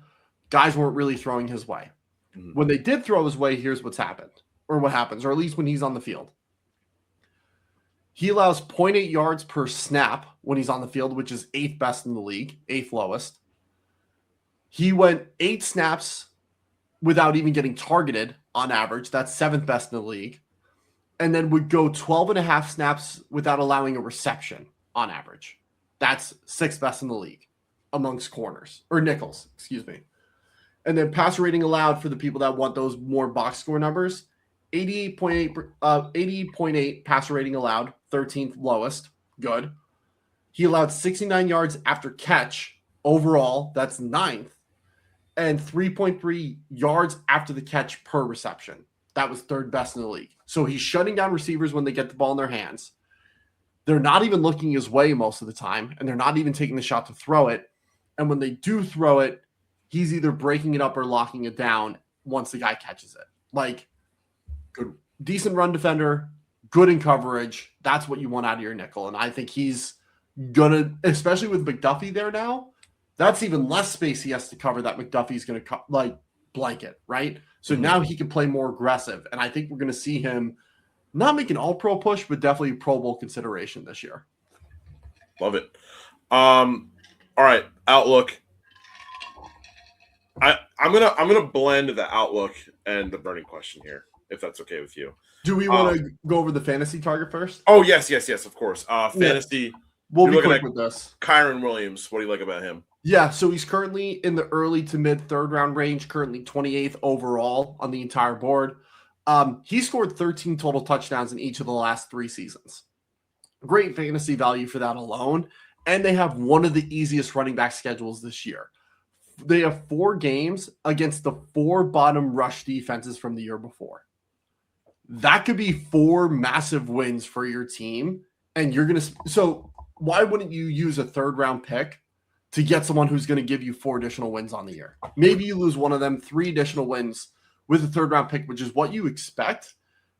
guys weren't really throwing his way. Mm-hmm. When they did throw his way, here's what's happened, or what happens, or at least when he's on the field. He allows 0.8 yards per snap when he's on the field, which is 8th best in the league, 8th lowest. He went 8 snaps without even getting targeted on average. That's 7th best in the league. And then would go 12.5 snaps without allowing a reception on average. That's 6th best in the league amongst corners, or nickels, excuse me. And then passer rating allowed for the people that want those more box score numbers, 80.8 passer rating allowed, 13th lowest, good. He allowed 69 yards after catch overall, that's 9th. And 3.3 yards after the catch per reception. That was 3rd best in the league. So he's shutting down receivers when they get the ball in their hands. They're not even looking his way most of the time, and they're not even taking the shot to throw it. And when they do throw it, he's either breaking it up or locking it down once the guy catches it. Like, good, decent run defender, good in coverage. That's what you want out of your nickel. And I think he's going to, especially with McDuffie there now, that's even less space he has to cover that McDuffie's going to blanket, right? So now he can play more aggressive. And I think we're going to see him not make an all-pro push, but definitely Pro Bowl consideration this year. Love it. All right, outlook. I'm gonna blend the outlook and the burning question here, if that's okay with you. Do we want to go over the fantasy target first? Oh, yes, of course. Fantasy. Yeah. We'll be quick with this. Kyren Williams, what do you like about him? Yeah, so he's currently in the early to mid 3rd round range, currently 28th overall on the entire board. He scored 13 total touchdowns in each of the last 3 seasons. Great fantasy value for that alone. And they have one of the easiest running back schedules this year. They have 4 games against the 4 bottom rush defenses from the year before. That could be 4 massive wins for your team. And you're going to, so why wouldn't you use a 3rd round pick to get someone who's going to give you 4 additional wins on the year? Maybe you lose one of them, 3 additional wins with a 3rd round pick, which is what you expect.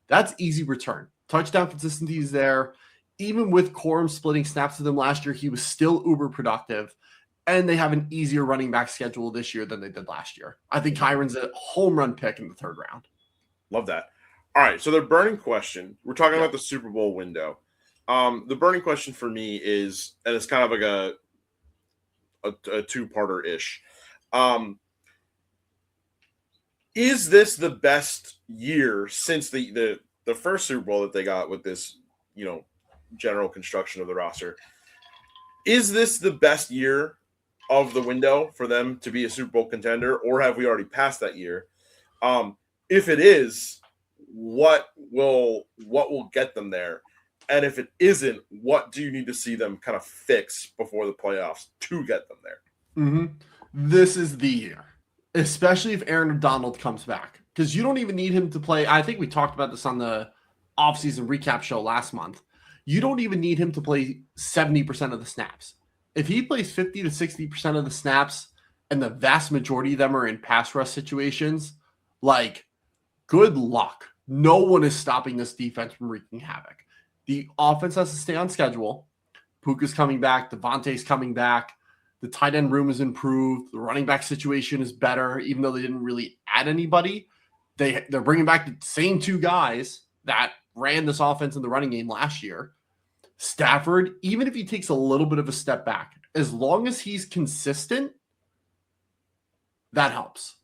That's easy return. Touchdown consistency is there. Even with Corum splitting snaps with him last year, he was still uber productive. And they have an easier running back schedule this year than they did last year. I think Kyron's a home run pick in the 3rd round. Love that. All right, so the burning question, we're talking about the Super Bowl window. The burning question for me is, and it's kind of like a two-parter-ish. Is this the best year since the first Super Bowl that they got with this, general construction of the roster? Is this the best year of the window for them to be a Super Bowl contender, or have we already passed that year? If it is, what will get them there? And if it isn't, what do you need to see them kind of fix before the playoffs to get them there? Mm-hmm. This is the year, especially if Aaron Donald comes back, because you don't even need him to play. I think we talked about this on the offseason recap show last month. You don't even need him to play 70% of the snaps. If he plays 50 to 60% of the snaps and the vast majority of them are in pass rush situations, like, good luck. No one is stopping this defense from wreaking havoc. The offense has to stay on schedule. Puka's coming back. Devontae's coming back. The tight end room is improved. The running back situation is better, even though they didn't really add anybody. They're bringing back the same two guys that ran this offense in the running game last year. Stafford, even if he takes a little bit of a step back, as long as he's consistent, that helps.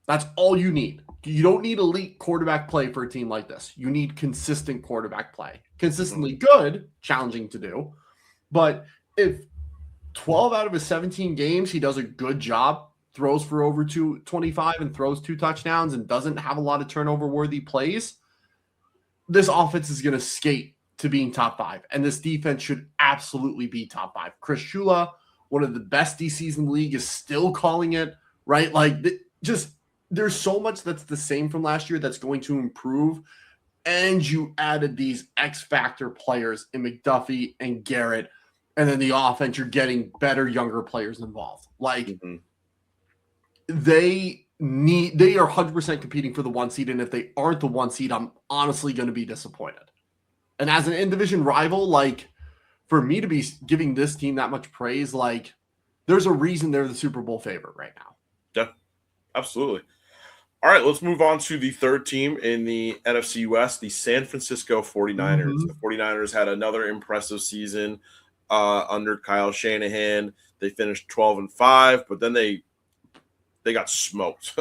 That's all you need. You don't need elite quarterback play for a team like this. You need consistent quarterback play. Consistently good, challenging to do. But if 12 out of his 17 games, he does a good job, throws for over 225 and throws 2 touchdowns and doesn't have a lot of turnover-worthy plays, this offense is going to skate to being top 5. And this defense should absolutely be top 5. Chris Shula, one of the best DCs in the league, is still calling it, right? Like, just there's so much that's the same from last year that's going to improve. And you added these X-factor players in McDuffie and Garrett. And then the offense, you're getting better, younger players involved. Like, they are 100% competing for the 1 seed. And if they aren't the 1 seed, I'm honestly going to be disappointed. And as an in-division rival, like, for me to be giving this team that much praise, like, there's a reason they're the Super Bowl favorite right now. Yeah, absolutely. All right, let's move on to the third team in the NFC West, the San Francisco 49ers. The 49ers had another impressive season under Kyle Shanahan. They finished 12-5, but then they got smoked.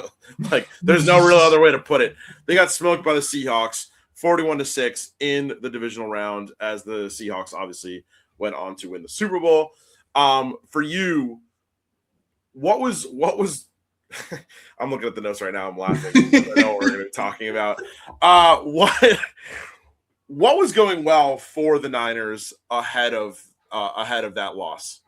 Like, there's no real other way to put it. They got smoked by the Seahawks, 41-6 in the divisional round, as the Seahawks obviously went on to win the Super Bowl. For you, what was I'm looking at the notes right now. I'm laughing. I know what we're going to be talking about. What was going well for the Niners ahead of that loss?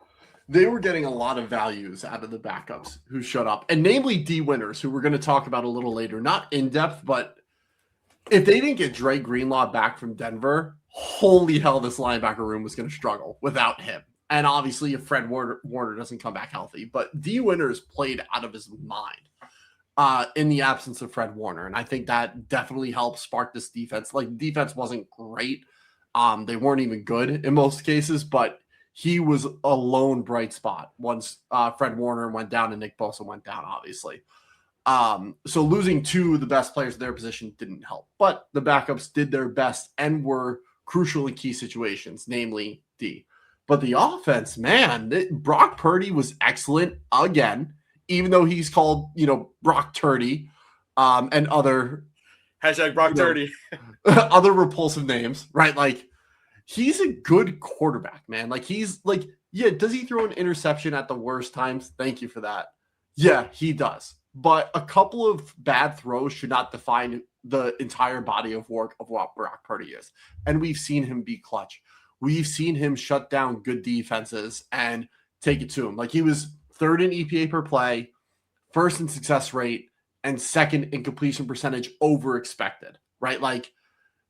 They were getting a lot of values out of the backups who showed up, and namely D Winters, who we're going to talk about a little later. Not in depth, but if they didn't get Dre Greenlaw back from Denver, holy hell, this linebacker room was going to struggle without him. And obviously, if Fred Warner doesn't come back healthy, but D Winters played out of his mind in the absence of Fred Warner. And I think that definitely helped spark this defense. Like, the defense wasn't great. They weren't even good in most cases, but he was a lone bright spot once Fred Warner went down and Nick Bosa went down, obviously. So losing 2 of the best players in their position didn't help. But the backups did their best and were crucial in key situations, namely D. But the offense, man, Brock Purdy was excellent again, even though he's called, Brock Turdy and other hashtag Brock Turdy, other repulsive names, right? Like, he's a good quarterback, man. Like, he's like, yeah, does he throw an interception at the worst times? Thank you for that. Yeah, he does. But a couple of bad throws should not define the entire body of work of what Brock Purdy is. And we've seen him be clutch. We've seen him shut down good defenses and take it to him. Like, he was 3rd in EPA per play, 1st in success rate, and 2nd in completion percentage over expected, right? Like,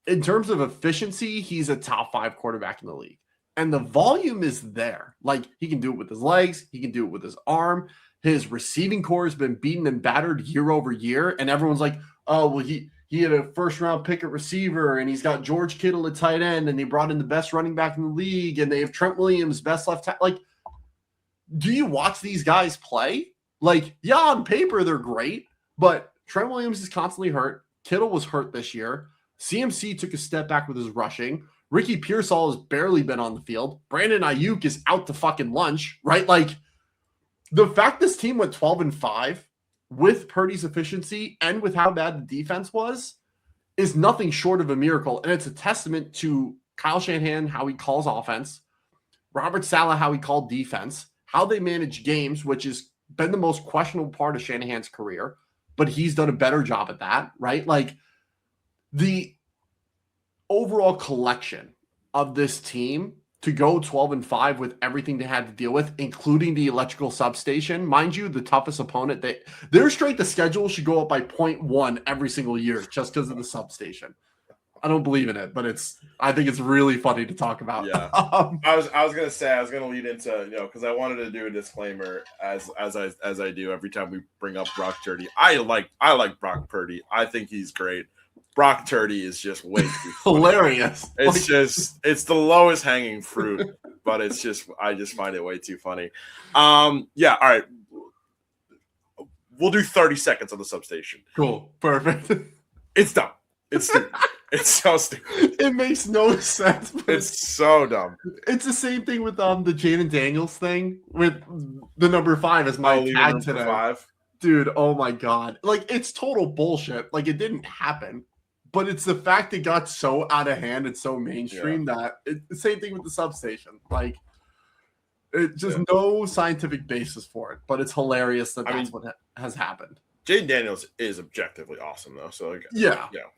in terms of efficiency, he's a top 5 quarterback in the league. And the volume is there. Like, he can do it with his legs. He can do it with his arm. His receiving core has been beaten and battered year over year. And everyone's like, oh, well, he had a 1st-round pick at receiver, and he's got George Kittle at tight end, and they brought in the best running back in the league, and they have Trent Williams, best left tackle. Like, do you watch these guys play? Like, yeah, on paper they're great, but Trent Williams is constantly hurt. Kittle was hurt this year. CMC took a step back with his rushing. Ricky Pearsall has barely been on the field. Brandon Ayuk is out to fucking lunch, right? Like, the fact this team went 12-5 with Purdy's efficiency and with how bad the defense was is nothing short of a miracle. And it's a testament to Kyle Shanahan, how he calls offense, Robert Saleh, how he called defense, how they manage games, which has been the most questionable part of Shanahan's career. but he's done a better job at that, right? Like the overall collection of this team to go 12-5 with everything they had to deal with, including the electrical substation. Mind you, the toughest opponent, their strength of schedule should go up by 0.1 every single year just because of the substation. I don't believe in it, but I think it's really funny to talk about. Yeah. I was gonna lead into, because I wanted to do a disclaimer as I do every time we bring up Brock Purdy. I like Brock Purdy. I think he's great. Brock Purdy is just way too hilarious. It's the lowest hanging fruit, but I just find it way too funny. Yeah, all right. We'll do 30 seconds on the substation. Cool. Perfect. It's dumb. It's stupid. It's so stupid. It makes no sense. It's so dumb. It's the same thing with the Jaden Daniels thing with the number 5 as my tag today. 5. Dude, oh my God. Like, it's total bullshit. Like, it didn't happen. But it's the fact it got so out of hand and so mainstream that the same thing with the substation. Like, it just no scientific basis for it. But it's hilarious that's what has happened. Jaden Daniels is objectively awesome, though. So,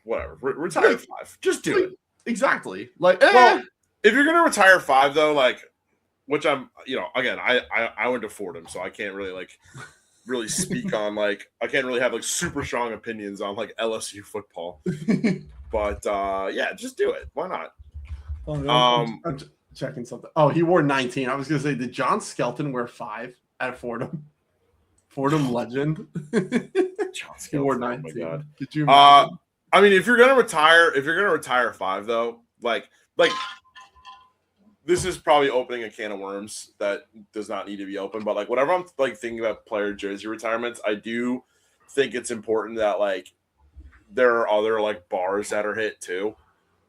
whatever. Retire 5. Just do it. Exactly. Like, well, if you're gonna retire 5, though, like, which I'm, again, I went to Fordham, so I can't really really speak on I can't really have super strong opinions on LSU football. But just do it. Why not? I'm checking something. Oh, he wore 19. I was gonna say, did John Skelton wear 5 at Fordham? Fordham legend. John Skelton, he wore 19. Oh my God. Could you imagine? I mean, if you're gonna retire 5, though, like this is probably opening a can of worms that does not need to be open. But whenever I'm thinking about player jersey retirements, I do think it's important that there are other bars that are hit too.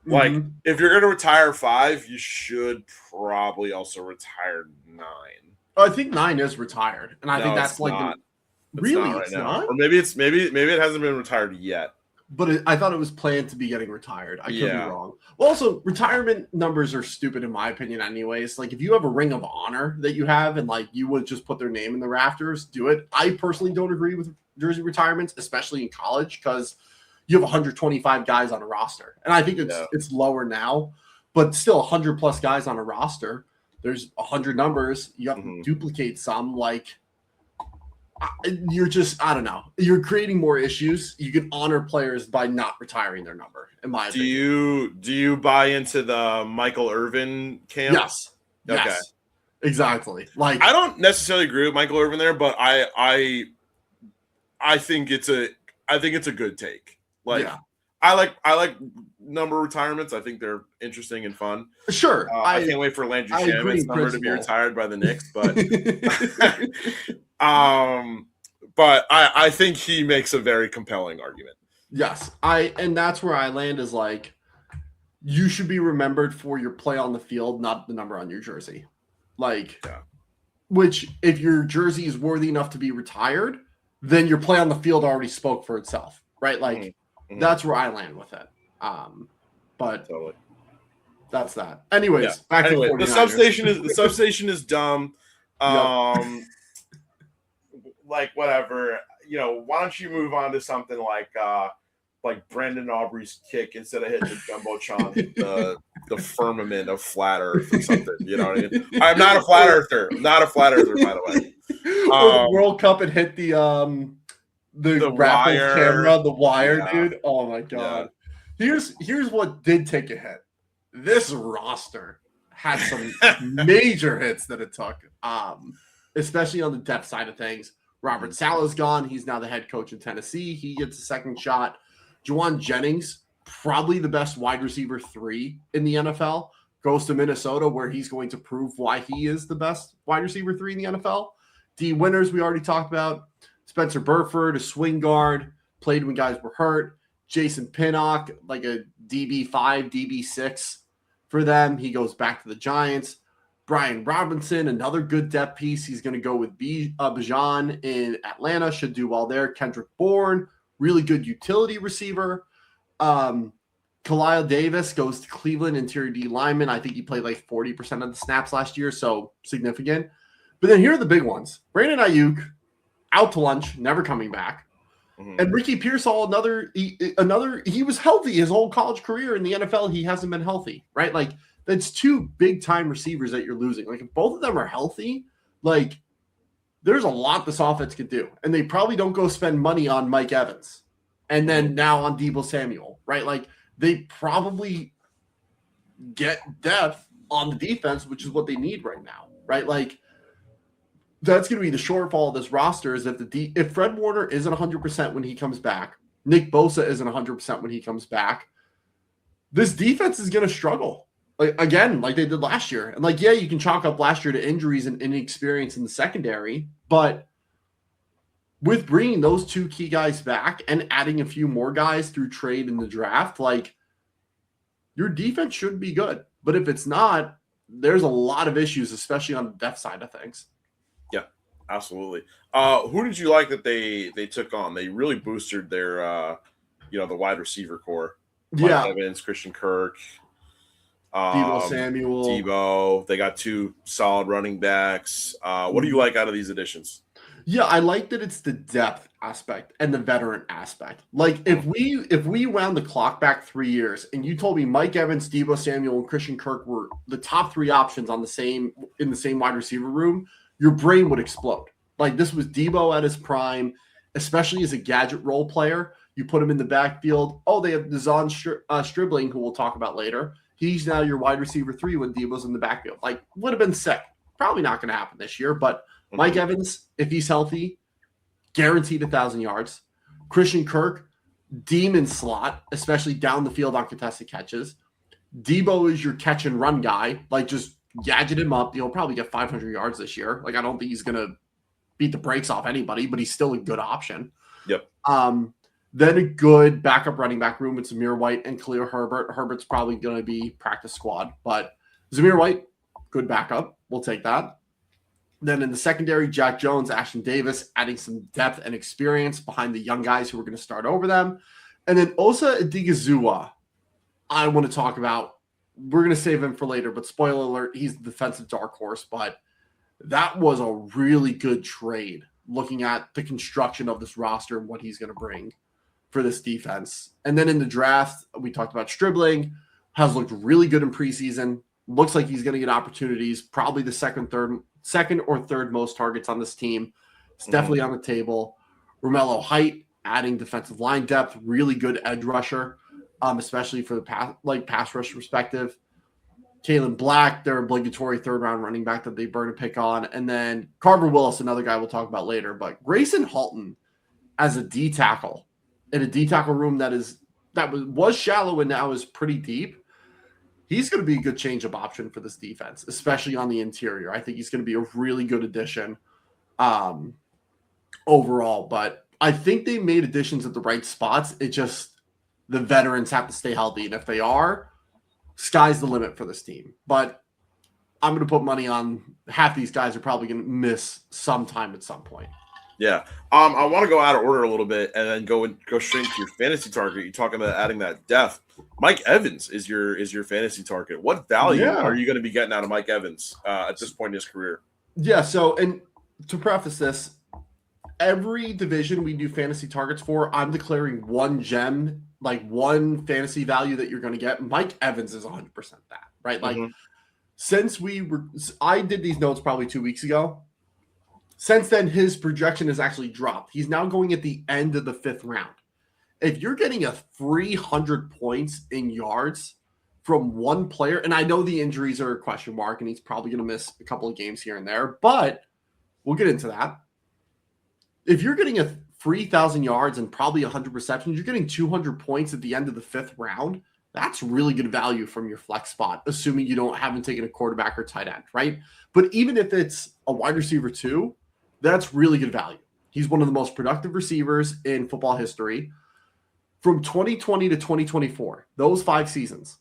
Mm-hmm. If you're gonna retire 5, you should probably also retire 9. I think 9 is retired, and I think that's really not right now. Or maybe it hasn't been retired yet. But I thought it was planned to be getting retired. I could be wrong. Well, also, retirement numbers are stupid in my opinion anyways. If you have a ring of honor that you have and you would just put their name in the rafters, do it. I personally don't agree with jersey retirements, especially in college, because you have 125 guys on a roster. And I think it's lower now, but still 100 plus guys on a roster. There's 100 numbers. You have to duplicate some. You're just, I don't know. You're creating more issues. You can honor players by not retiring their number, in my opinion. Do you buy into the Michael Irvin camp? Yes. Okay. Yes. Exactly. I don't necessarily agree with Michael Irvin there, but I think it's a good take. I like number retirements. I think they're interesting and fun. Sure. I can't wait for Landry Shaman's number to be retired by the Knicks, but but I think he makes a very compelling argument. Yes. And that's where I land is you should be remembered for your play on the field, not the number on your jersey. Which if your jersey is worthy enough to be retired, then your play on the field already spoke for itself, right? That's where I land with it. But totally. That's that. Anyways, back to the substation is dumb. Whatever. Why don't you move on to something like Brandon Aubrey's kick instead of hitting the jumbotron, hit the firmament of flat Earth or something. You know what I mean? I'm not a flat earther. I'm not a flat earther, by the way. The World Cup and hit the wire camera, the wire, dude. Oh my God. Yeah. Here's what did take a hit. This roster had some major hits that it took, especially on the depth side of things. Robert Saleh's gone. He's now the head coach in Tennessee. He gets a second shot. Juwan Jennings, probably the best wide receiver 3 in the NFL, goes to Minnesota, where he's going to prove why he is the best wide receiver 3 in the NFL. D. Winters, we already talked about. Spencer Burford, a swing guard, played when guys were hurt. Jason Pinnock, a DB5, DB6 for them. He goes back to the Giants. Brian Robinson, another good depth piece. He's going to go with Bijan in Atlanta. Should do well there. Kendrick Bourne, really good utility receiver. Khalil Davis goes to Cleveland, interior D lineman. I think he played 40% of the snaps last year, so significant. But then here are the big ones. Brandon Ayuk, out to lunch, never coming back. Mhm. And Ricky Pearsall, he was healthy his whole college career. In the NFL, he hasn't been healthy, right? Like, that's two big time receivers that you're losing. Like, if both of them are healthy, like, there's a lot this offense could do. And they probably don't go spend money on Mike Evans and then now on Deebo Samuel, right? Like, they probably get depth on the defense, which is what they need right now, right? Like, that's going to be the shortfall of this roster is if Fred Warner isn't 100% when he comes back, Nick Bosa isn't 100% when he comes back, this defense is going to struggle. Like, again, like they did last year. And like, yeah, you can chalk up last year to injuries and inexperience in the secondary, but with bringing those two key guys back and adding a few more guys through trade in the draft, like, your defense should be good. But if it's not, there's a lot of issues, especially on the depth side of things. Yeah, absolutely. Who did you like that they took on? They really boosted their, the wide receiver core. Mike Evans, Christian Kirk, Deebo Samuel. Deebo. They got two solid running backs. What do you like out of these additions? Yeah, I like that it's the depth aspect and the veteran aspect. Like, if we wound the clock back 3 years and you told me Mike Evans, Deebo Samuel, and Christian Kirk were the top three options in the same wide receiver room, your brain would explode. Like, this was Deebo at his prime, especially as a gadget role player. You put him in the backfield. Oh, they have Nazon Stribling, who we'll talk about later. He's now your wide receiver 3 when Deebo's in the backfield. Like, would have been sick. Probably not going to happen this year, but Mike Evans, if he's healthy, guaranteed 1,000 yards. Christian Kirk, demon slot, especially down the field on contested catches. Deebo is your catch and run guy. Like, just gadget him up. He'll probably get 500 yards this year. Like, I don't think he's going to beat the brakes off anybody, but he's still a good option. Yep. Then a good backup running back room with Zamir White and Khalil Herbert. Herbert's probably going to be practice squad, but Zamir White, good backup. We'll take that. Then in the secondary, Jack Jones, Ashton Davis, adding some depth and experience behind the young guys who are going to start over them. And then Osa Odighizuwa, I want to talk about. We're going to save him for later, but spoiler alert, he's the defensive dark horse. But that was a really good trade looking at the construction of this roster and what he's going to bring for this defense. And then in the draft, we talked about Stribling, has looked really good in preseason. Looks like he's going to get opportunities, probably the second or third most targets on this team. It's definitely on the table. Romello Height, adding defensive line depth, really good edge rusher, especially for the pass rush perspective. Kalen Black, their obligatory third-round running back that they burn a pick on. And then Carver Willis, another guy we'll talk about later. But Grayson Halton as a D tackle in a D tackle room that was shallow and now is pretty deep. He's going to be a good change-up option for this defense, especially on the interior. I think he's going to be a really good addition overall. But I think they made additions at the right spots. It just the veterans have to stay healthy. And if they are, sky's the limit for this team. But I'm going to put money on half these guys are probably going to miss some time at some point. Yeah. I want to go out of order a little bit and then go straight to your fantasy target. You're talking about adding that depth. Mike Evans is your fantasy target. What value are you going to be getting out of Mike Evans at this point in his career? Yeah. So, and to preface this, every division we do fantasy targets for, I'm declaring one gem, like one fantasy value that you're going to get. Mike Evans is 100% that, right? Like, I did these notes probably 2 weeks ago. Since then, his projection has actually dropped. He's now going at the end of the 5th round. If you're getting a 300 points in yards from one player, and I know the injuries are a question mark, and he's probably going to miss a couple of games here and there, but we'll get into that. If you're getting a 3,000 yards and probably 100 receptions, you're getting 200 points at the end of the 5th round. That's really good value from your flex spot, assuming you haven't taken a quarterback or tight end, right? But even if it's a wide receiver 2, that's really good value. He's one of the most productive receivers in football history. From 2020 to 2024, those 5 seasons,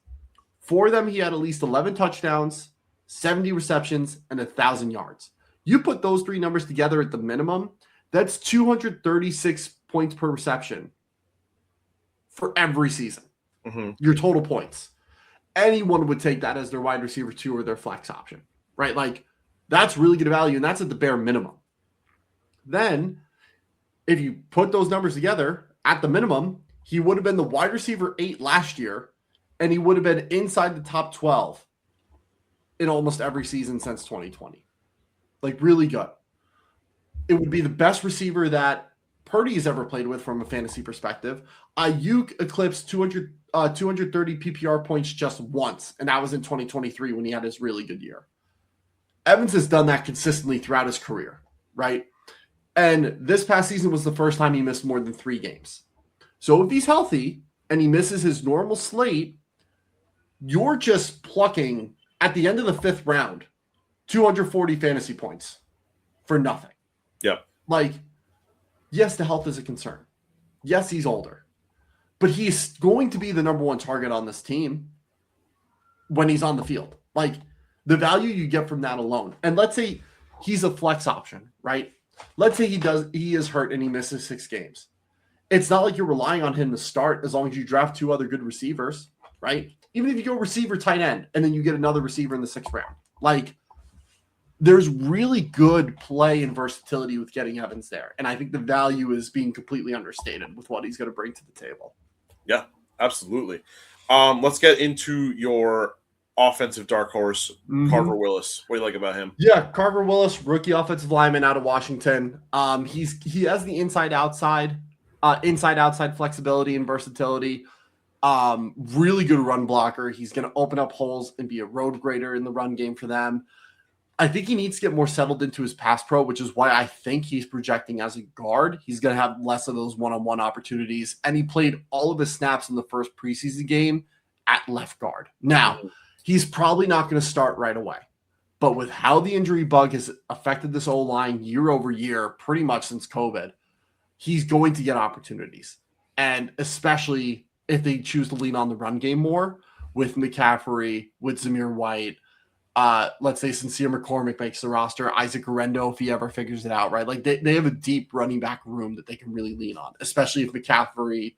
for them, he had at least 11 touchdowns, 70 receptions, and 1,000 yards. You put those 3 numbers together at the minimum, that's 236 points per reception for every season. Your total points. Anyone would take that as their wide receiver 2 or their flex option, right? Like, that's really good value, and that's at the bare minimum. Then if you put those numbers together, at the minimum, he would have been the wide receiver 8 last year, and he would have been inside the top 12 in almost every season since 2020. Like, really good. It would be the best receiver that Purdy has ever played with from a fantasy perspective. Ayuk eclipsed 230 PPR points just once, and that was in 2023 when he had his really good year. Evans has done that consistently throughout his career, right? And this past season was the first time he missed more than 3 games. So if he's healthy and he misses his normal slate, you're just plucking, at the end of the 5th round, 240 fantasy points for nothing. Yep. Like, yes, the health is a concern. Yes, he's older. But he's going to be the number 1 target on this team when he's on the field. Like, the value you get from that alone. And let's say he's a flex option, right? Let's say he is hurt and he misses 6 games. It's not like you're relying on him to start as long as you draft 2 other good receivers, right? Even if you go receiver tight end and then you get another receiver in the 6th round. Like, there's really good play and versatility with getting Evans there. And I think the value is being completely understated with what he's going to bring to the table. Yeah, absolutely. Let's get into your offensive dark horse, Carver Willis. What do you like about him? Yeah, Carver Willis, rookie offensive lineman out of Washington. He has the inside-outside flexibility and versatility. Really good run blocker. He's going to open up holes and be a road grader in the run game for them. I think he needs to get more settled into his pass pro, which is why I think he's projecting as a guard. He's going to have less of those one-on-one opportunities. And he played all of his snaps in the first preseason game at left guard. Now, he's probably not going to start right away. But with how the injury bug has affected this O-line year over year, pretty much since COVID, he's going to get opportunities. And especially if they choose to lean on the run game more with McCaffrey, with Zamir White, let's say Sincere McCormick makes the roster, Isaac Guerrero, if he ever figures it out, right? Like they have a deep running back room that they can really lean on, especially if McCaffrey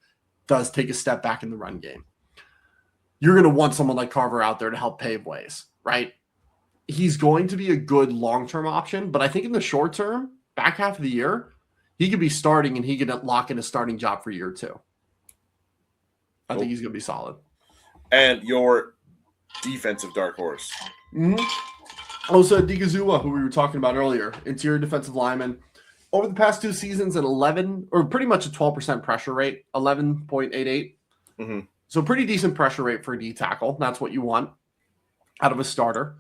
does take a step back in the run game. You're going to want someone like Carver out there to help pave ways, right? He's going to be a good long-term option, but I think in the short term, back half of the year, he could be starting and he could lock in a starting job for year 2. I think he's going to be solid. And your defensive dark horse. Also, Digazua, who we were talking about earlier, interior defensive lineman. Over the past 2 seasons, an 11 or pretty much a 12% pressure rate, 11.88. So pretty decent pressure rate for a D tackle. That's what you want out of a starter.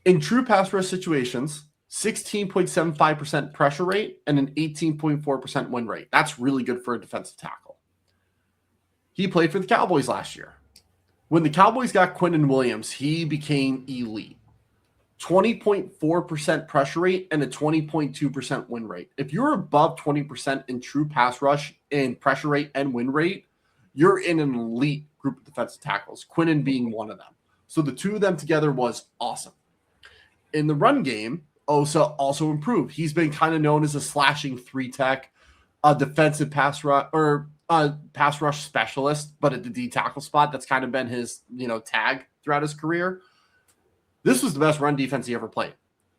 In true pass rush situations, 16.75% pressure rate and an 18.4% win rate. That's really good for a defensive tackle. He played for the Cowboys last year. When the Cowboys got Quinnen Williams, he became elite. 20.4% pressure rate and a 20.2% win rate. If you're above 20% in true pass rush in pressure rate and win rate, you're in an elite group of defensive tackles, Quinnen being one of them. So the 2 of them together was awesome. In the run game, Osa also improved. He's been kind of known as a slashing 3-tech, a defensive pass rush or pass rush specialist, but at the D tackle spot, that's kind of been his, tag throughout his career. This was the best run defense he ever played.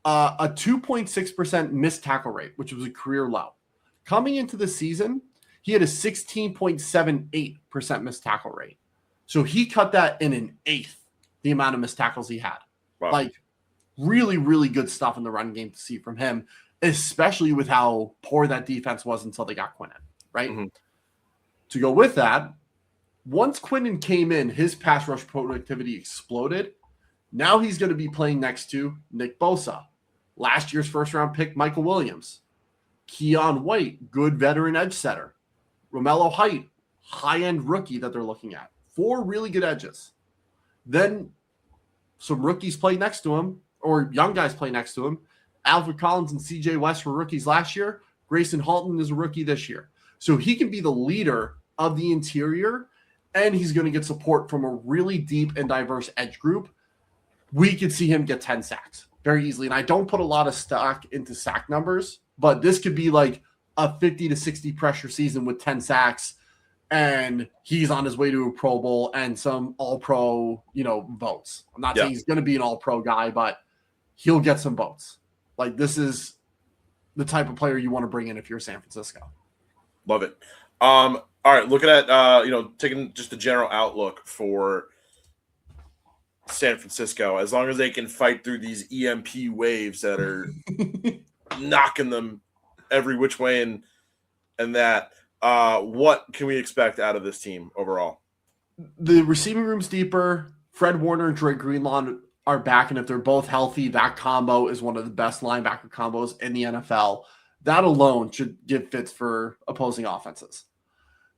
A 2.6% missed tackle rate, which was a career low. Coming into the season, he had a 16.78% missed tackle rate. So he cut that in an eighth, the amount of missed tackles he had. Wow. Like, really, really good stuff in the run game to see from him, especially with how poor that defense was until they got Quinnen, right? To go with that, once Quinnen came in, his pass rush productivity exploded. Now he's going to be playing next to Nick Bosa, last year's first-round pick Michael Williams, Keon White, good veteran edge setter, Romello Height, high-end rookie that they're looking at. 4 really good edges. Then some rookies play next to him, or young guys play next to him. Alfred Collins and CJ West were rookies last year. Grayson Halton is a rookie this year. So he can be the leader of the interior, and he's going to get support from a really deep and diverse edge group. We could see him get 10 sacks very easily. And I don't put a lot of stock into sack numbers, but this could be like a 50 to 60 pressure season with 10 sacks, and he's on his way to a Pro Bowl and some all-pro, votes. I'm not saying he's going to be an all-pro guy, but he'll get some votes. Like, this is the type of player you want to bring in if you're San Francisco. Love it. All right, looking at taking just a general outlook for San Francisco, as long as they can fight through these EMP waves that are knocking them every which way and that, what can we expect out of this team overall? The receiving room's deeper. Fred Warner and Dre Greenlaw are back, and if they're both healthy, that combo is one of the best linebacker combos in the NFL. That alone should give fits for opposing offenses.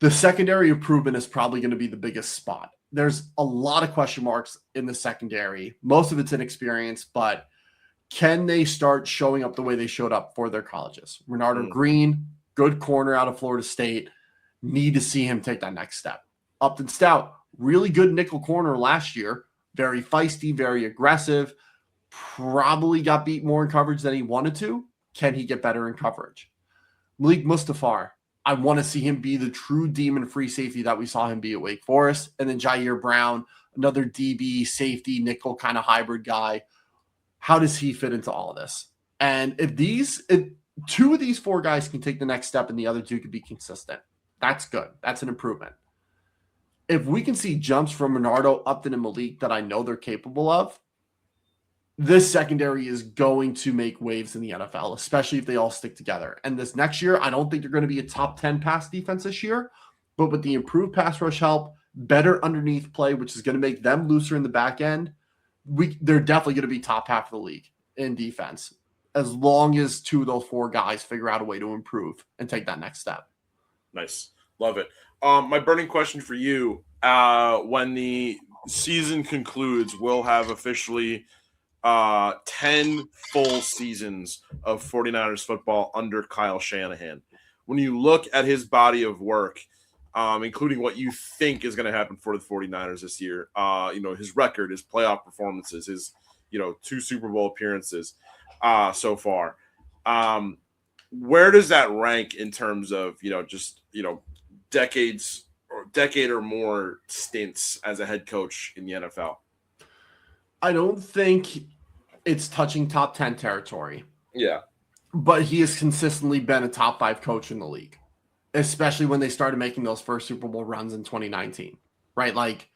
The secondary improvement is probably going to be the biggest spot. There's a lot of question marks in the secondary. Most of it's inexperience, but can they start showing up the way they showed up for their colleges? Renardo Green, good corner out of Florida State. Need to see him take that next step. Upton Stout, really good nickel corner last year. Very feisty, very aggressive. Probably got beat more in coverage than he wanted to. Can he get better in coverage? Malik Mustafar, I want to see him be the true demon free safety that we saw him be at Wake Forest. And then Jair Brown, another DB, safety, nickel kind of hybrid guy. How does he fit into all of this? And if two of these four guys can take the next step and the other two could be consistent, that's good. That's an improvement. If we can see jumps from Renardo, Upton, and Malik that I know they're capable of, this secondary is going to make waves in the NFL, especially if they all stick together. And this next year, I don't think they're going to be a top 10 pass defense this year, but with the improved pass rush help, better underneath play, which is going to make them looser in the back end, they're definitely going to be top half of the league in defense, as long as two of those four guys figure out a way to improve and take that next step. Nice. Love it. My burning question for you, when the season concludes, we'll have officially 10 full seasons of 49ers football under Kyle Shanahan. When you look at his body of work, including what you think is going to happen for the 49ers this year, his record, his playoff performances, his 2 Super Bowl appearances so far, where does that rank in terms of decade or more stints as a head coach in the NFL? I don't think it's touching top 10 territory. Yeah. But he has consistently been a top 5 coach in the league, especially when they started making those first Super Bowl runs in 2019, right? Like,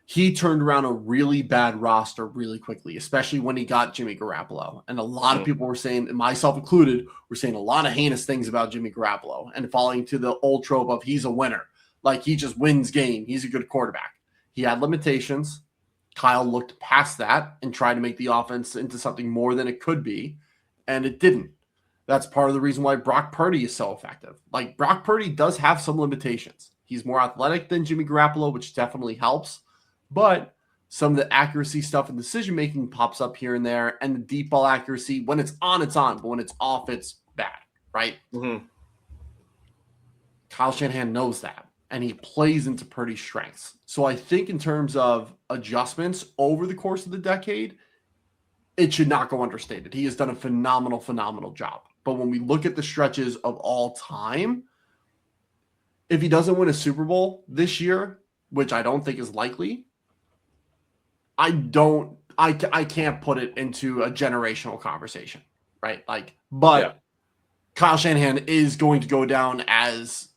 he turned around a really bad roster really quickly, especially when he got Jimmy Garoppolo. And a lot of people were saying, and myself included, were saying a lot of heinous things about Jimmy Garoppolo and falling to the old trope of he's a winner. Like, he just wins game. He's a good quarterback. He had limitations. Kyle looked past that and tried to make the offense into something more than it could be, and it didn't. That's part of the reason why Brock Purdy is so effective. Like, Brock Purdy does have some limitations. He's more athletic than Jimmy Garoppolo, which definitely helps, but some of the accuracy stuff and decision-making pops up here and there, and the deep ball accuracy, when it's on, but when it's off, it's bad, right? Mm-hmm. Kyle Shanahan knows that, and he plays into Purdy's strengths. So I think in terms of adjustments over the course of the decade, it should not go understated. He has done a phenomenal job. But when we look at the stretches of all time, if he doesn't win a Super Bowl this year, which I don't think is likely, I can't put it into a generational conversation, right? Kyle Shanahan is going to go down as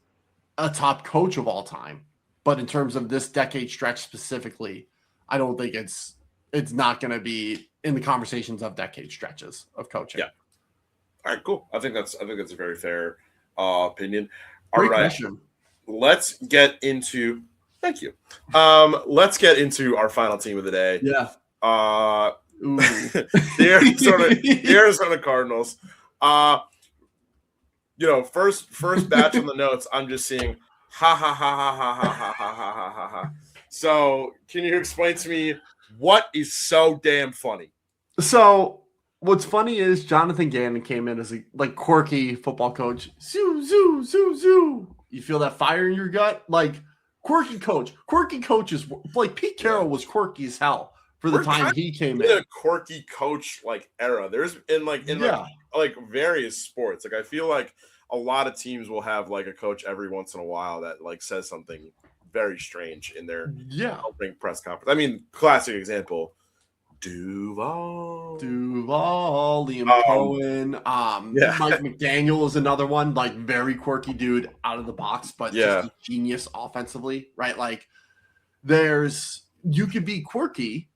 a top coach of all time. But in terms of this decade stretch specifically, I don't think it's not going to be in the conversations of decade stretches of coaching. Yeah. All right, cool. I think that's a very fair opinion. All Great right. question. Let's get into thank you. Let's get into our final team of the day. Yeah. the Arizona Cardinals. First batch on the notes, I'm just seeing ha ha ha ha ha ha ha ha ha ha ha. So, can you explain to me what is so damn funny? So, what's funny is Jonathan Gannon came in as a quirky football coach. Zoo, zoo, zoo, zoo. You feel that fire in your gut? Like, quirky coach. Quirky coaches, like Pete Carroll was quirky as hell for the time he came in. A quirky coach era. There's in various sports. Like, I feel like a lot of teams will have a coach every once in a while that says something very strange in their opening press conference. I mean, classic example, Duval, Liam Cohen, Mike McDaniel is another one, like very quirky dude out of the box, but just a genius offensively, right? Like you could be quirky,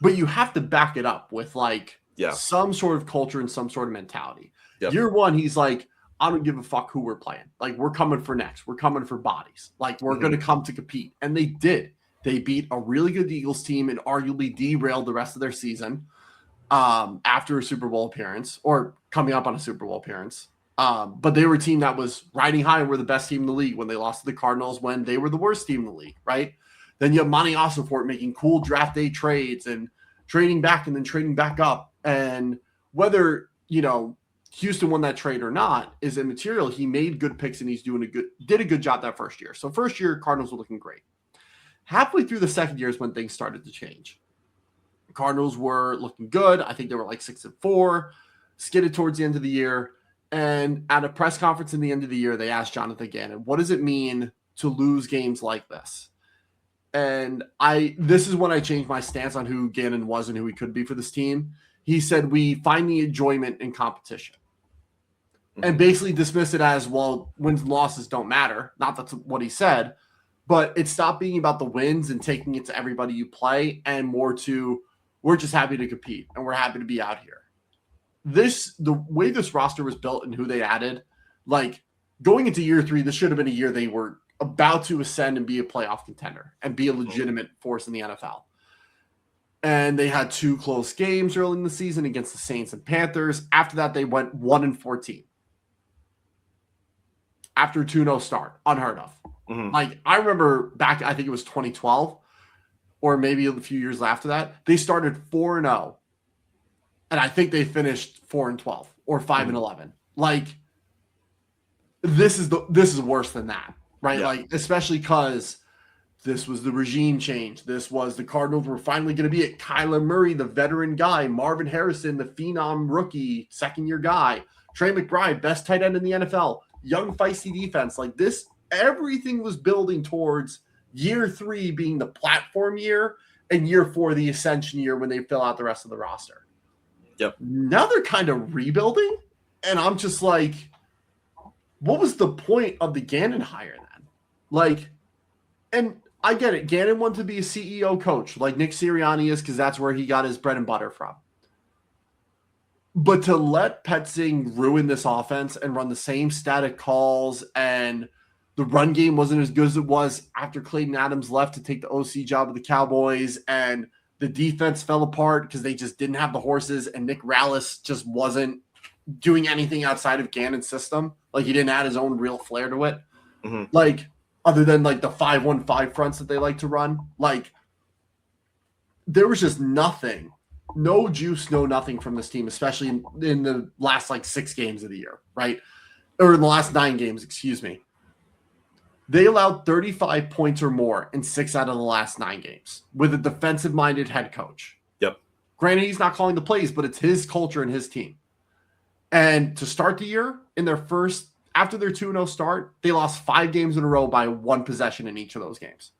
but you have to back it up with like some sort of culture and some sort of mentality. Year one, he's like, I don't give a fuck who we're playing. Like, we're coming for next. We're coming for bodies. Like, we're going to come to compete. And they did. They beat a really good Eagles team and arguably derailed the rest of their season after a Super Bowl appearance or coming up on a Super Bowl appearance. But they were a team that was riding high and were the best team in the league when they lost to the Cardinals when they were the worst team in the league, right? Then you have Monty Ossenfort making cool draft day trades and trading back and then trading back up. And whether, Houston won that trade or not is immaterial. He made good picks and he's did a good job that first year. So first year, Cardinals were looking great. Halfway through the second year is when things started to change. The Cardinals were looking good. I think they were like 6-4, skidded towards the end of the year. And at a press conference in the end of the year, they asked Jonathan Gannon, what does it mean to lose games like this? And this is when I changed my stance on who Gannon was and who he could be for this team. He said, we find the enjoyment in competition. And basically dismiss it as, well, wins and losses don't matter. Not that's what he said, but it stopped being about the wins and taking it to everybody you play and more to, we're just happy to compete and we're happy to be out here. The way this roster was built and who they added, like going into year 3, this should have been a year they were about to ascend and be a playoff contender and be a legitimate force in the NFL. And they had 2 close games early in the season against the Saints and Panthers. After that, they went 1-14. After a 2-0 start, unheard of. Like, I remember back, I think it was 2012, or maybe a few years after that, they started 4-0. And I think they finished 4-12 or 5-11. Like, this is worse than that, right? Like, especially because this was the regime change. This was the Cardinals were finally going to be it. Kyler Murray, the veteran guy, Marvin Harrison, the phenom rookie, second-year guy, Trey McBride, best tight end in the NFL, young feisty defense. Like this, everything was building towards year 3 being the platform year and year 4 the ascension year when they fill out the rest of the roster. Now they're kind of rebuilding, and I'm just like, what was the point of the Gannon hire then? Like, and I get it. Gannon wanted to be a CEO coach like Nick Sirianni is because that's where he got his bread and butter from. But to let Petzing ruin this offense and run the same static calls, and the run game wasn't as good as it was after Clayton Adams left to take the OC job of the Cowboys, and the defense fell apart because they just didn't have the horses, and Nick Rallis just wasn't doing anything outside of Gannon's system. Like, he didn't add his own real flair to it. Like, other than, like, the 5-1-5 fronts that they like to run. Like, there was just nothing. No juice, no nothing from this team, especially in the last, like, 6 games of the year, right? Or in the last 9 games, excuse me. They allowed 35 points or more in 6 out of the last 9 games with a defensive-minded head coach. Granted, he's not calling the plays, but it's his culture and his team. And to start the year, after their 2-0 start, they lost 5 games in a row by 1 possession in each of those games.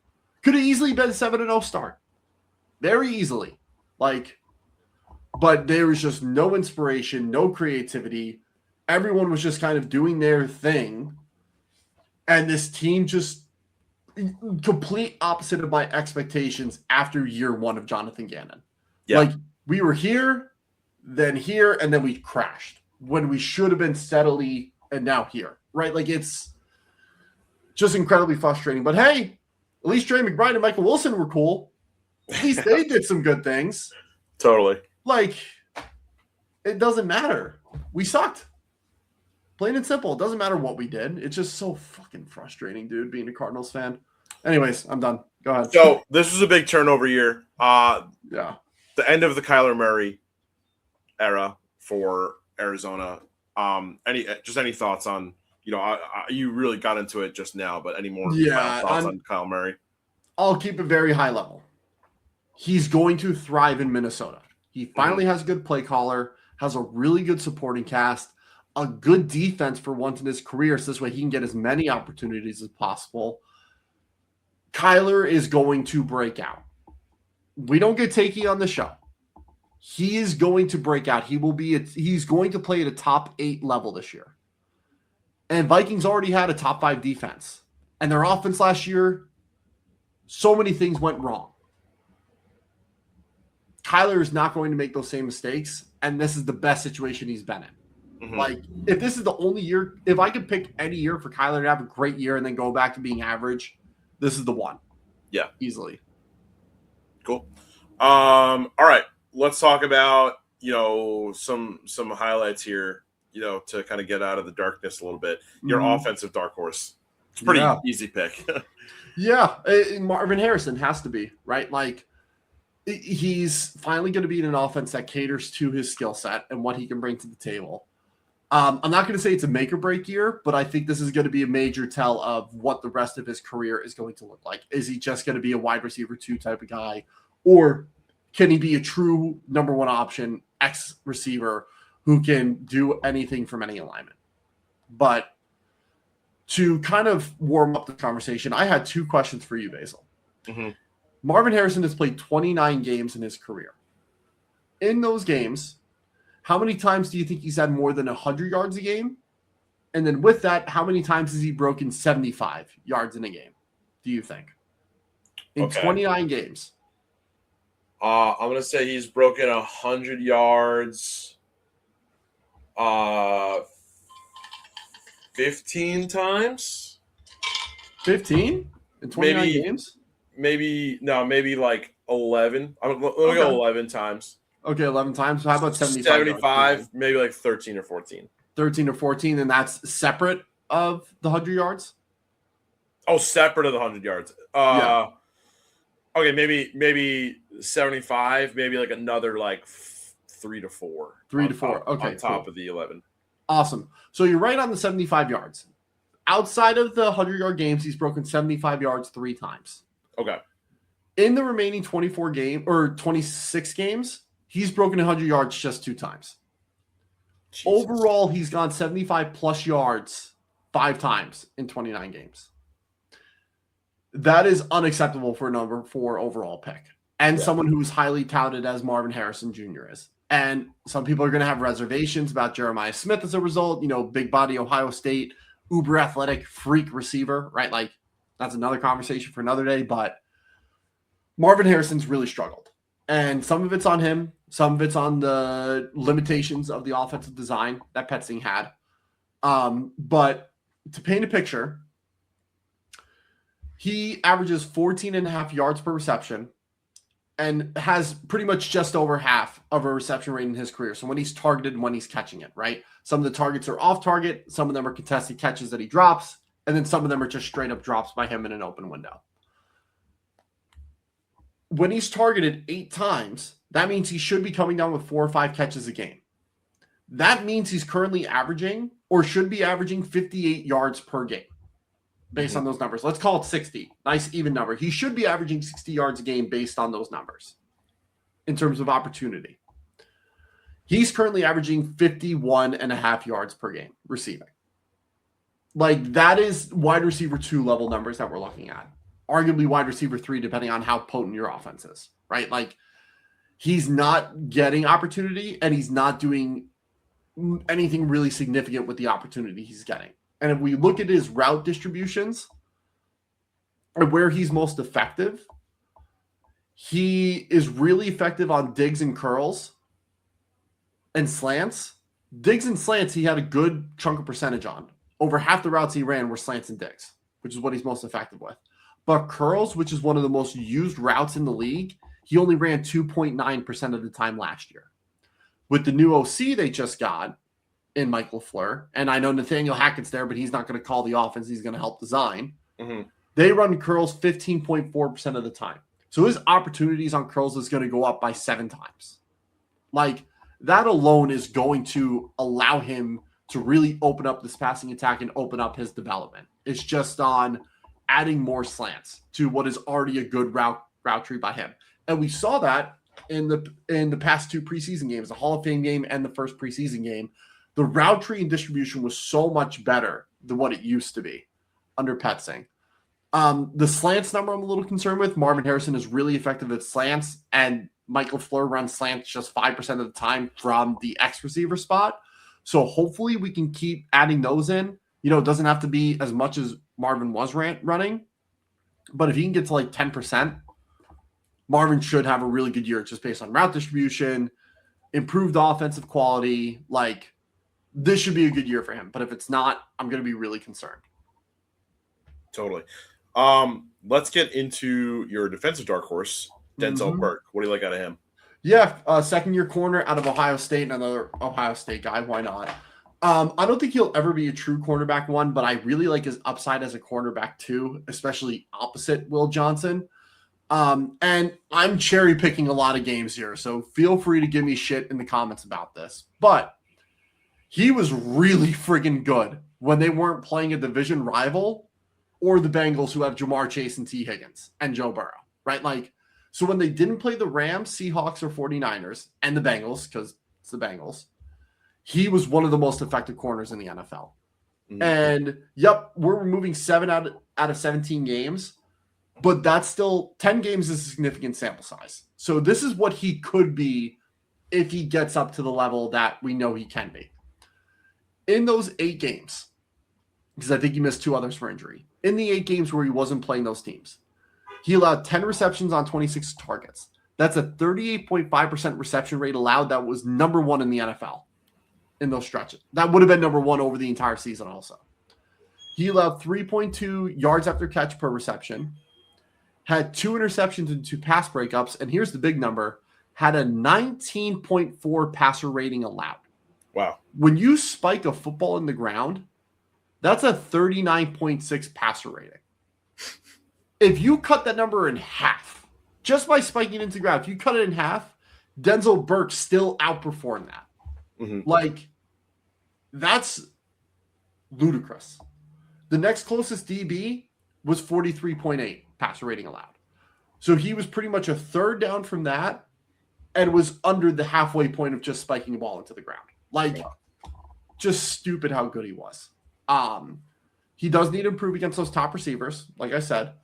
Could have easily been a 7-0 start. Very easily. But there was just no inspiration, no creativity. Everyone was just kind of doing their thing. And this team just complete opposite of my expectations after year 1 of Jonathan Gannon. Like, we were here, then here, and then we crashed when we should have been steadily and now here, right? Like, it's just incredibly frustrating. But hey, at least Trey McBride and Michael Wilson were cool. At least they did some good things. Totally. Like, it doesn't matter. We sucked. Plain and simple. It doesn't matter what we did. It's just so fucking frustrating, dude, being a Cardinals fan. Anyways, I'm done. Go ahead. So this was a big turnover year. Yeah. The end of the Kyler Murray era for Arizona. Any thoughts on, you really got into it just now, but any more thoughts on Kyle Murray? I'll keep it very high level. He's going to thrive in Minnesota. He finally has a good play caller, has a really good supporting cast, a good defense for once in his career, so this way he can get as many opportunities as possible. Kyler is going to break out. We don't get takey on the show. He is going to break out. He's going to play at a top 8 level this year. And Vikings already had a top 5 defense. And their offense last year, so many things went wrong. Kyler is not going to make those same mistakes, and this is the best situation he's been in. Mm-hmm. Like, if this is the only year, if I could pick any year for Kyler to have a great year and then go back to being average, this is the one. Yeah. Easily. Cool. All right. Let's talk about, some Highlights here, to kind of get out of the darkness a little bit. Your offensive dark horse. It's a pretty easy pick. Yeah. Marvin Harrison has to be, right? Like, he's finally going to be in an offense that caters to his skill set and what he can bring to the table. I'm not going to say it's a make or break year, but I think this is going to be a major tell of what the rest of his career is going to look like. Is he just going to be a wide receiver 2 type of guy, or can he be a true number 1 option X receiver who can do anything from any alignment? But to kind of warm up the conversation, I had 2 questions for you, Basel. Mm-hmm. Marvin Harrison has played 29 games in his career. In those games, how many times do you think he's had more than 100 yards a game? And then with that, how many times has he broken 75 yards in a game, do you think? In 29 games. I'm going to say he's broken 100 yards 15 times. 15? In 29 games? Maybe like 11. I'm going to go 11 times. Okay, 11 times. So how about 75? 75, maybe like 13 or 14. 13 or 14, and that's separate of the 100 yards? Oh, separate of the 100 yards. Yeah. Okay, maybe 75, maybe like another like 3 to 4. 3 to 4. Okay, on top of the 11. Awesome. So you're right on the 75 yards. Outside of the 100-yard games, he's broken 75 yards 3 times. Okay. In the remaining 26 games, he's broken 100 yards just 2 times. Jesus. Overall, he's gone 75 plus yards 5 times in 29 games. That is unacceptable for a number 4 overall pick. And someone who's highly touted as Marvin Harrison Jr. is. And some people are going to have reservations about Jeremiah Smith as a result. Big body Ohio State, uber athletic freak receiver, right? Like, that's another conversation for another day. But Marvin Harrison's really struggled. And some of it's on him. Some of it's on the limitations of the offensive design that Petzing had. But to paint a picture, he averages 14.5 yards per reception and has pretty much just over half of a reception rate in his career. So when he's targeted and when he's catching it, right? Some of the targets are off target. Some of them are contested catches that he drops. And then some of them are just straight up drops by him in an open window. When he's targeted 8 times, that means he should be coming down with 4 or 5 catches a game. That means he's currently averaging or should be averaging 58 yards per game based on those numbers. Let's call it 60. Nice even number. He should be averaging 60 yards a game based on those numbers in terms of opportunity. He's currently averaging 51.5 yards per game receiving. Like, that is wide receiver 2 level numbers that we're looking at. Arguably wide receiver 3, depending on how potent your offense is, right? Like, he's not getting opportunity and he's not doing anything really significant with the opportunity he's getting. And if we look at his route distributions and where he's most effective, he is really effective on digs and curls and slants. Digs and slants, he had a good chunk of percentage on. Over half the routes he ran were slants and digs, which is what he's most effective with. But curls, which is one of the most used routes in the league, he only ran 2.9% of the time last year. With the new OC they just got in Mike LaFleur, and I know Nathaniel Hackett's there, but he's not going to call the offense. He's going to help design. Mm-hmm. They run curls 15.4% of the time. So his opportunities on curls is going to go up by 7 times. Like, that alone is going to allow him to really open up this passing attack and open up his development. It's just on adding more slants to what is already a good route tree by him. And we saw that in the past 2 preseason games, the Hall of Fame game and the first preseason game. The route tree and distribution was so much better than what it used to be under Petzing. The slants number I'm a little concerned with. Marvin Harrison is really effective at slants, and Michael Fleur runs slants just 5% of the time from the X receiver spot. So hopefully we can keep adding those in. It doesn't have to be as much as Marvin was running, but if he can get to like 10%, Marvin should have a really good year just based on route distribution, improved offensive quality. Like, this should be a good year for him. But if it's not, I'm going to be really concerned. Totally. Let's get into your defensive dark horse, Denzel Burke. What do you like out of him? Yeah, second-year corner out of Ohio State, another Ohio State guy. Why not? I don't think he'll ever be a true cornerback one, but I really like his upside as a cornerback two, especially opposite Will Johnson. And I'm cherry picking a lot of games here, so feel free to give me shit in the comments about this. But he was really friggin' good when they weren't playing a division rival or the Bengals, who have Jamar Chase and T. Higgins and Joe Burrow, right? Like, so when they didn't play the Rams, Seahawks, or 49ers, and the Bengals, because it's the Bengals, he was one of the most effective corners in the NFL. Mm-hmm. And, yep, we're removing 7 out of 17 games, but that's still 10 games is a significant sample size. So this is what he could be if he gets up to the level that we know he can be. In those 8 games, because I think he missed 2 others for injury, in the 8 games where he wasn't playing those teams, he allowed 10 receptions on 26 targets. That's a 38.5% reception rate allowed. That was number 1 in the NFL in those stretches. That would have been number 1 over the entire season also. He allowed 3.2 yards after catch per reception, had 2 interceptions and 2 pass breakups, and here's the big number, had a 19.4 passer rating allowed. Wow. When you spike a football in the ground, that's a 39.6 passer rating. If you cut that number in half, just by spiking into the ground, if you cut it in half, Denzel Burke still outperformed that. Mm-hmm. Like, that's ludicrous. The next closest DB was 43.8 passer rating allowed. So he was pretty much a third down from that and was under the halfway point of just spiking a ball into the ground. Like, just stupid how good he was. He does need to improve against those top receivers, like I said.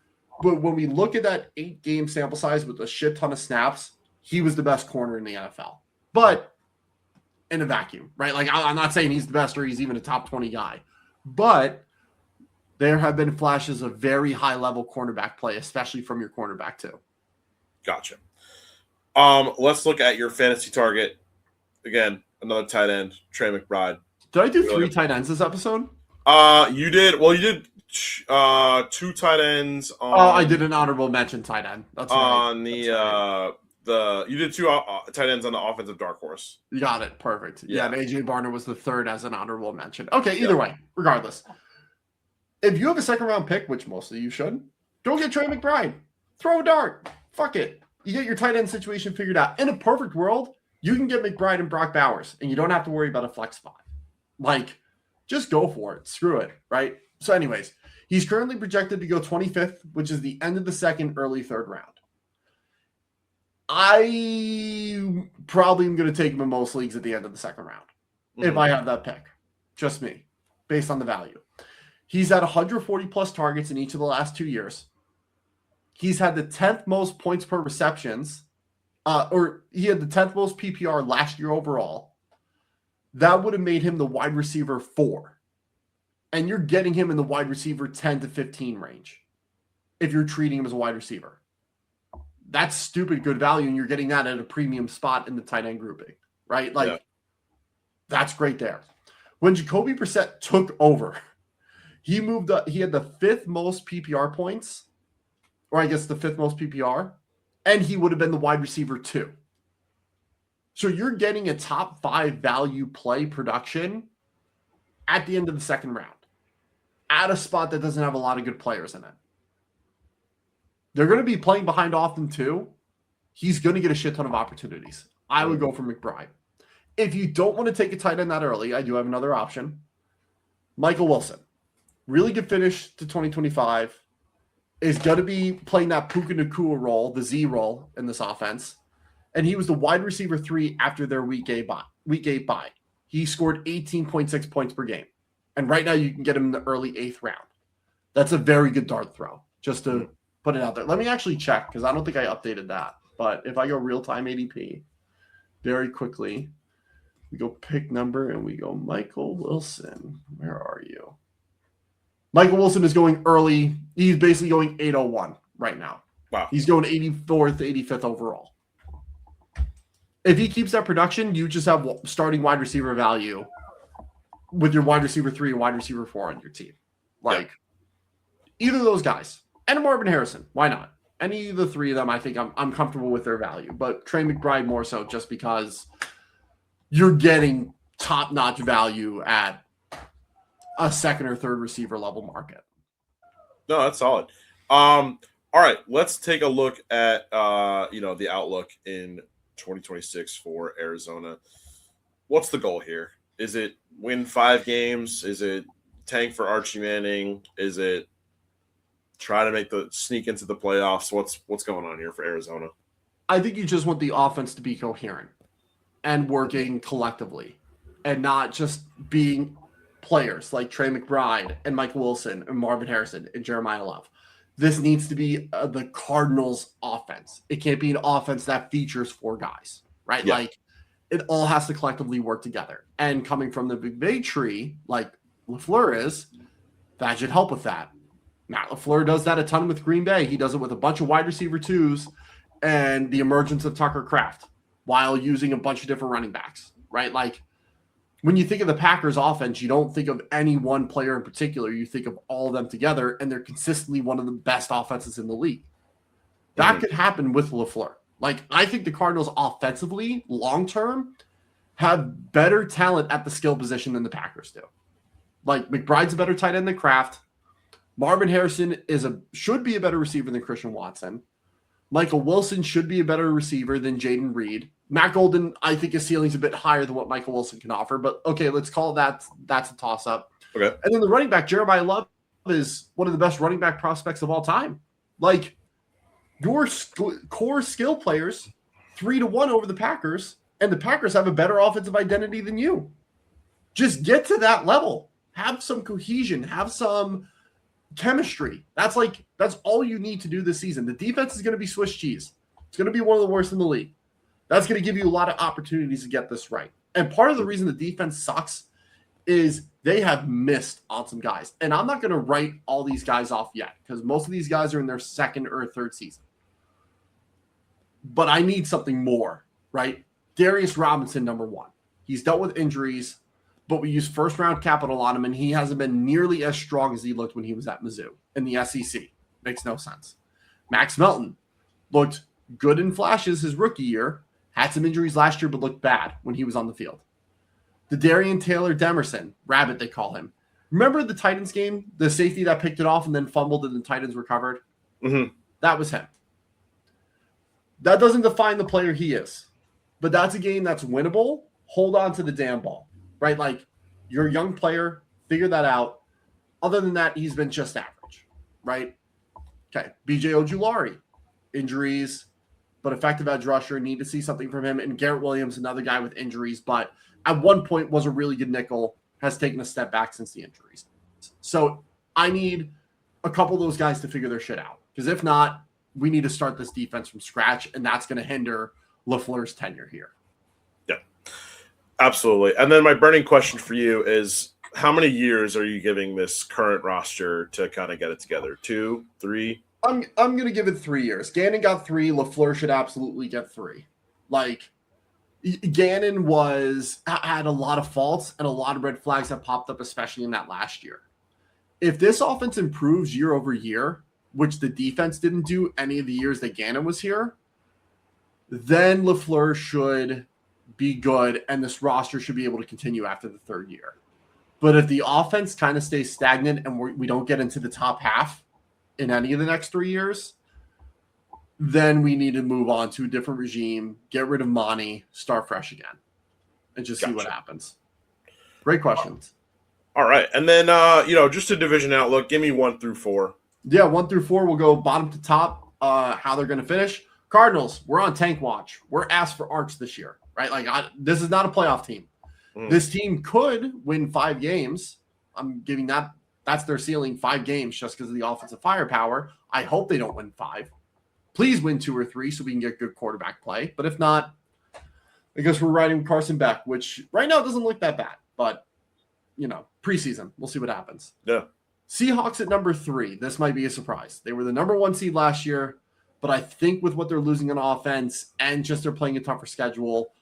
But when we look at that 8-game sample size with a shit ton of snaps, he was the best corner in the NFL. But in a vacuum, right? Like, I'm not saying he's the best or he's even a top 20 guy. But there have been flashes of very high-level cornerback play, especially from your cornerback, too. Gotcha. Let's look at your fantasy target. Again, another tight end, Trey McBride. Did I do 3 tight ends this episode? You did. Well, you did 2 tight ends. I did an honorable mention tight end. That's on right. you did 2 tight ends on the offensive dark horse. You got it. Perfect. Yeah, and AJ Barner was the 3rd as an honorable mention. Okay, either way, regardless. If you have a 2nd-round pick, which most of you should, don't get Trey McBride. Throw a dart. Fuck it. You get your tight end situation figured out. In a perfect world, you can get McBride and Brock Bowers, and you don't have to worry about a flex spot. Like, just go for it. Screw it, right? So anyways, he's currently projected to go 25th, which is the end of the 2nd, early 3rd round. I probably am going to take him in most leagues at the end of the 2nd round, if I have that pick. Just me, based on the value. He's had 140-plus targets in each of the last 2 years. He's had the 10th most points per receptions, or he had the 10th most PPR last year overall. That would have made him the wide receiver 4. And you're getting him in the wide receiver 10 to 15 range if you're treating him as a wide receiver. That's stupid good value, and you're getting that at a premium spot in the tight end grouping, right? Like, That's great there. When Jacoby Brissett took over, he moved up. He had the 5th most PPR points, or I guess the 5th most PPR, and he would have been the wide receiver 2. So you're getting a top 5 value play production at the end of the 2nd round at a spot that doesn't have a lot of good players in it. They're going to be playing behind often too. He's going to get a shit ton of opportunities. I would go for McBride. If you don't want to take a tight end that early, I do have another option. Michael Wilson. Really good finish to 2025. Is going to be playing that Puka Nacua role, the Z role in this offense. And he was the wide receiver 3 after their week 8 bye. He scored 18.6 points per game. And right now you can get him in the early 8th round. That's a very good dart throw, just to put it out there. Let me actually check, because I don't think I updated that. But if I go real-time ADP, very quickly, we go pick number and we go Michael Wilson. Where are you? Michael Wilson is going early. He's basically going 801 right now. Wow. He's going 84th, 85th overall. If he keeps that production, you just have starting wide receiver value with your wide receiver 3 and wide receiver 4 on your team. Like, either of those guys. And Marvin Harrison. Why not? Any of the three of them, I think I'm comfortable with their value. But Trey McBride more so just because you're getting top-notch value at a second or third receiver level market. No, that's solid. All right, let's take a look at the outlook in 2026 for Arizona. What's the goal here? Is it win 5 games? Is it tank for Archie Manning? Is it try to sneak into the playoffs? What's going on here for Arizona? I think you just want the offense to be coherent and working collectively and not just being players like Trey McBride and Michael Wilson and Marvin Harrison and Jeremiah Love. This needs to be the Cardinals offense. It can't be an offense that features 4 guys, right? Yeah. Like, it all has to collectively work together. And coming from the McVay tree, like LaFleur is, that should help with that. Now, LaFleur does that a ton with Green Bay. He does it with a bunch of wide receiver 2s and the emergence of Tucker Kraft while using a bunch of different running backs, right? Like, when you think of the Packers offense, you don't think of any one player in particular. You think of all of them together, and they're consistently one of the best offenses in the league. That could happen with LaFleur. Like, I think the Cardinals offensively, long-term, have better talent at the skill position than the Packers do. Like, McBride's a better tight end than Kraft. Marvin Harrison should be a better receiver than Christian Watson. Michael Wilson should be a better receiver than Jaden Reed. Matt Golden, I think his ceiling's a bit higher than what Michael Wilson can offer, but okay, let's call that's a toss-up. Okay. And then the running back, Jeremiah Love, is one of the best running back prospects of all time. Like, your core skill players, 3-1 over the Packers, and the Packers have a better offensive identity than you. Just get to that level. Have some cohesion. Have some chemistry. That's all you need to do this season. The defense is going to be Swiss cheese. It's going to be one of the worst in the league. That's going to give you a lot of opportunities to get this right. And part of the reason the defense sucks is they have missed on some guys. And I'm not going to write all these guys off yet because most of these guys are in their second or third season. But I need something more, right? Darius Robinson, number 1. He's dealt with injuries, but we used first-round capital on him, and he hasn't been nearly as strong as he looked when he was at Mizzou in the SEC. Makes no sense. Max Melton looked good in flashes his rookie year, had some injuries last year, but looked bad when he was on the field. The Darian Taylor Demerson, Rabbit they call him. Remember the Titans game? The safety that picked it off and then fumbled and the Titans recovered? Mm-hmm. That was him. That doesn't define the player he is. But that's a game that's winnable. Hold on to the damn ball. Right? Like, you're a young player. Figure that out. Other than that, he's been just average. Right? Okay. BJ Ojulari. Injuries, but effective edge rusher. Need to see something from him. And Garrett Williams, another guy with injuries, but at one point was a really good nickel, has taken a step back since the injuries. So I need a couple of those guys to figure their shit out. Because if not, we need to start this defense from scratch, and that's going to hinder LaFleur's tenure here. Yeah, absolutely. And then my burning question for you is, how many years are you giving this current roster to kind of get it together? 2, 3? I'm going to give it 3 years. Gannon got 3. LaFleur should absolutely get 3. Like, Gannon had a lot of faults and a lot of red flags that popped up, especially in that last year. If this offense improves year over year, which the defense didn't do any of the years that Gannon was here, then LaFleur should be good and this roster should be able to continue after the 3rd year. But if the offense kind of stays stagnant and we don't get into the top half in any of the next 3 years, then we need to move on to a different regime, get rid of Monty, start fresh again, and just see what happens. Great questions. All right. And then, just a division outlook. Give me 1 through 4. Yeah, 1 through 4. We'll go bottom to top, how they're going to finish. Cardinals, we're on tank watch. We're asked for arcs this year, right? Like, this is not a playoff team. This team could win 5 games. I'm giving that's their ceiling, 5 games, just because of the offensive firepower. I hope they don't win 5. Please win 2 or 3 so we can get good quarterback play. But if not, I guess we're riding Carson Beck, which right now doesn't look that bad. But, preseason, we'll see what happens. Yeah. Seahawks at number 3. This might be a surprise. They were the number 1 seed last year, but I think with what they're losing on offense and just they're playing a tougher schedule,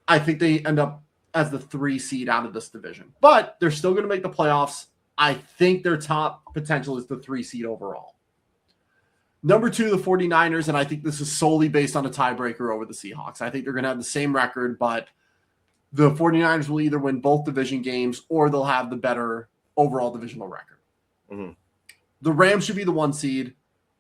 I think they end up as the 3 seed out of this division. But they're still going to make the playoffs. I think their top potential is the 3 seed overall. Number 2, the 49ers, and I think this is solely based on a tiebreaker over the Seahawks. I think they're going to have the same record, but the 49ers will either win both division games or they'll have the better overall divisional record. Mm-hmm. The Rams should be the 1 seed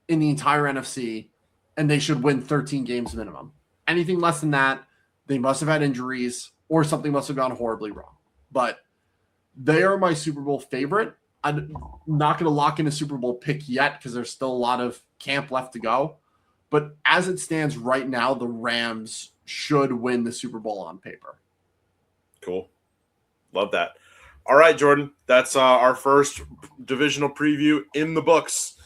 in the entire NFC, and they should win 13 games minimum. Anything less than that, they must have had injuries or something must have gone horribly wrong. But they are my Super Bowl favorite. I'm not going to lock in a Super Bowl pick yet because there's still a lot of camp left to go. But as it stands right now, the Rams should win the Super Bowl on paper. Cool. Love that. All right, Jordan, that's our first divisional preview in the books.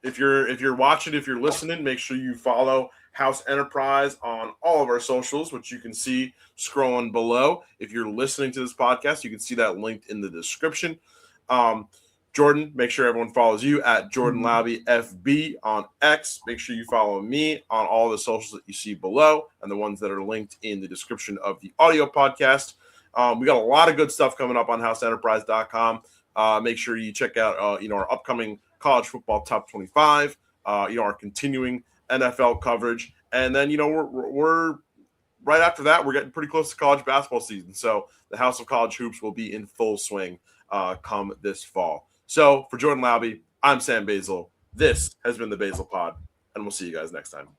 If you're watching, if you're listening, make sure you follow House Enterprise on all of our socials, which you can see scrolling below. If you're listening to this podcast, you can see that linked in the description. Jordan, make sure everyone follows you at Jordan Laube FB on X. Make sure you follow me on all the socials that you see below and the ones that are linked in the description of the audio podcast. We got a lot of good stuff coming up on houseenterprise.com. Make sure you check out our upcoming college football top 25, our continuing NFL coverage. And then, we're right after that, we're getting pretty close to college basketball season. So the House of College Hoops will be in full swing come this fall. So for Jordan Laube, I'm Sam Basel. This has been the Basel Pod, and we'll see you guys next time.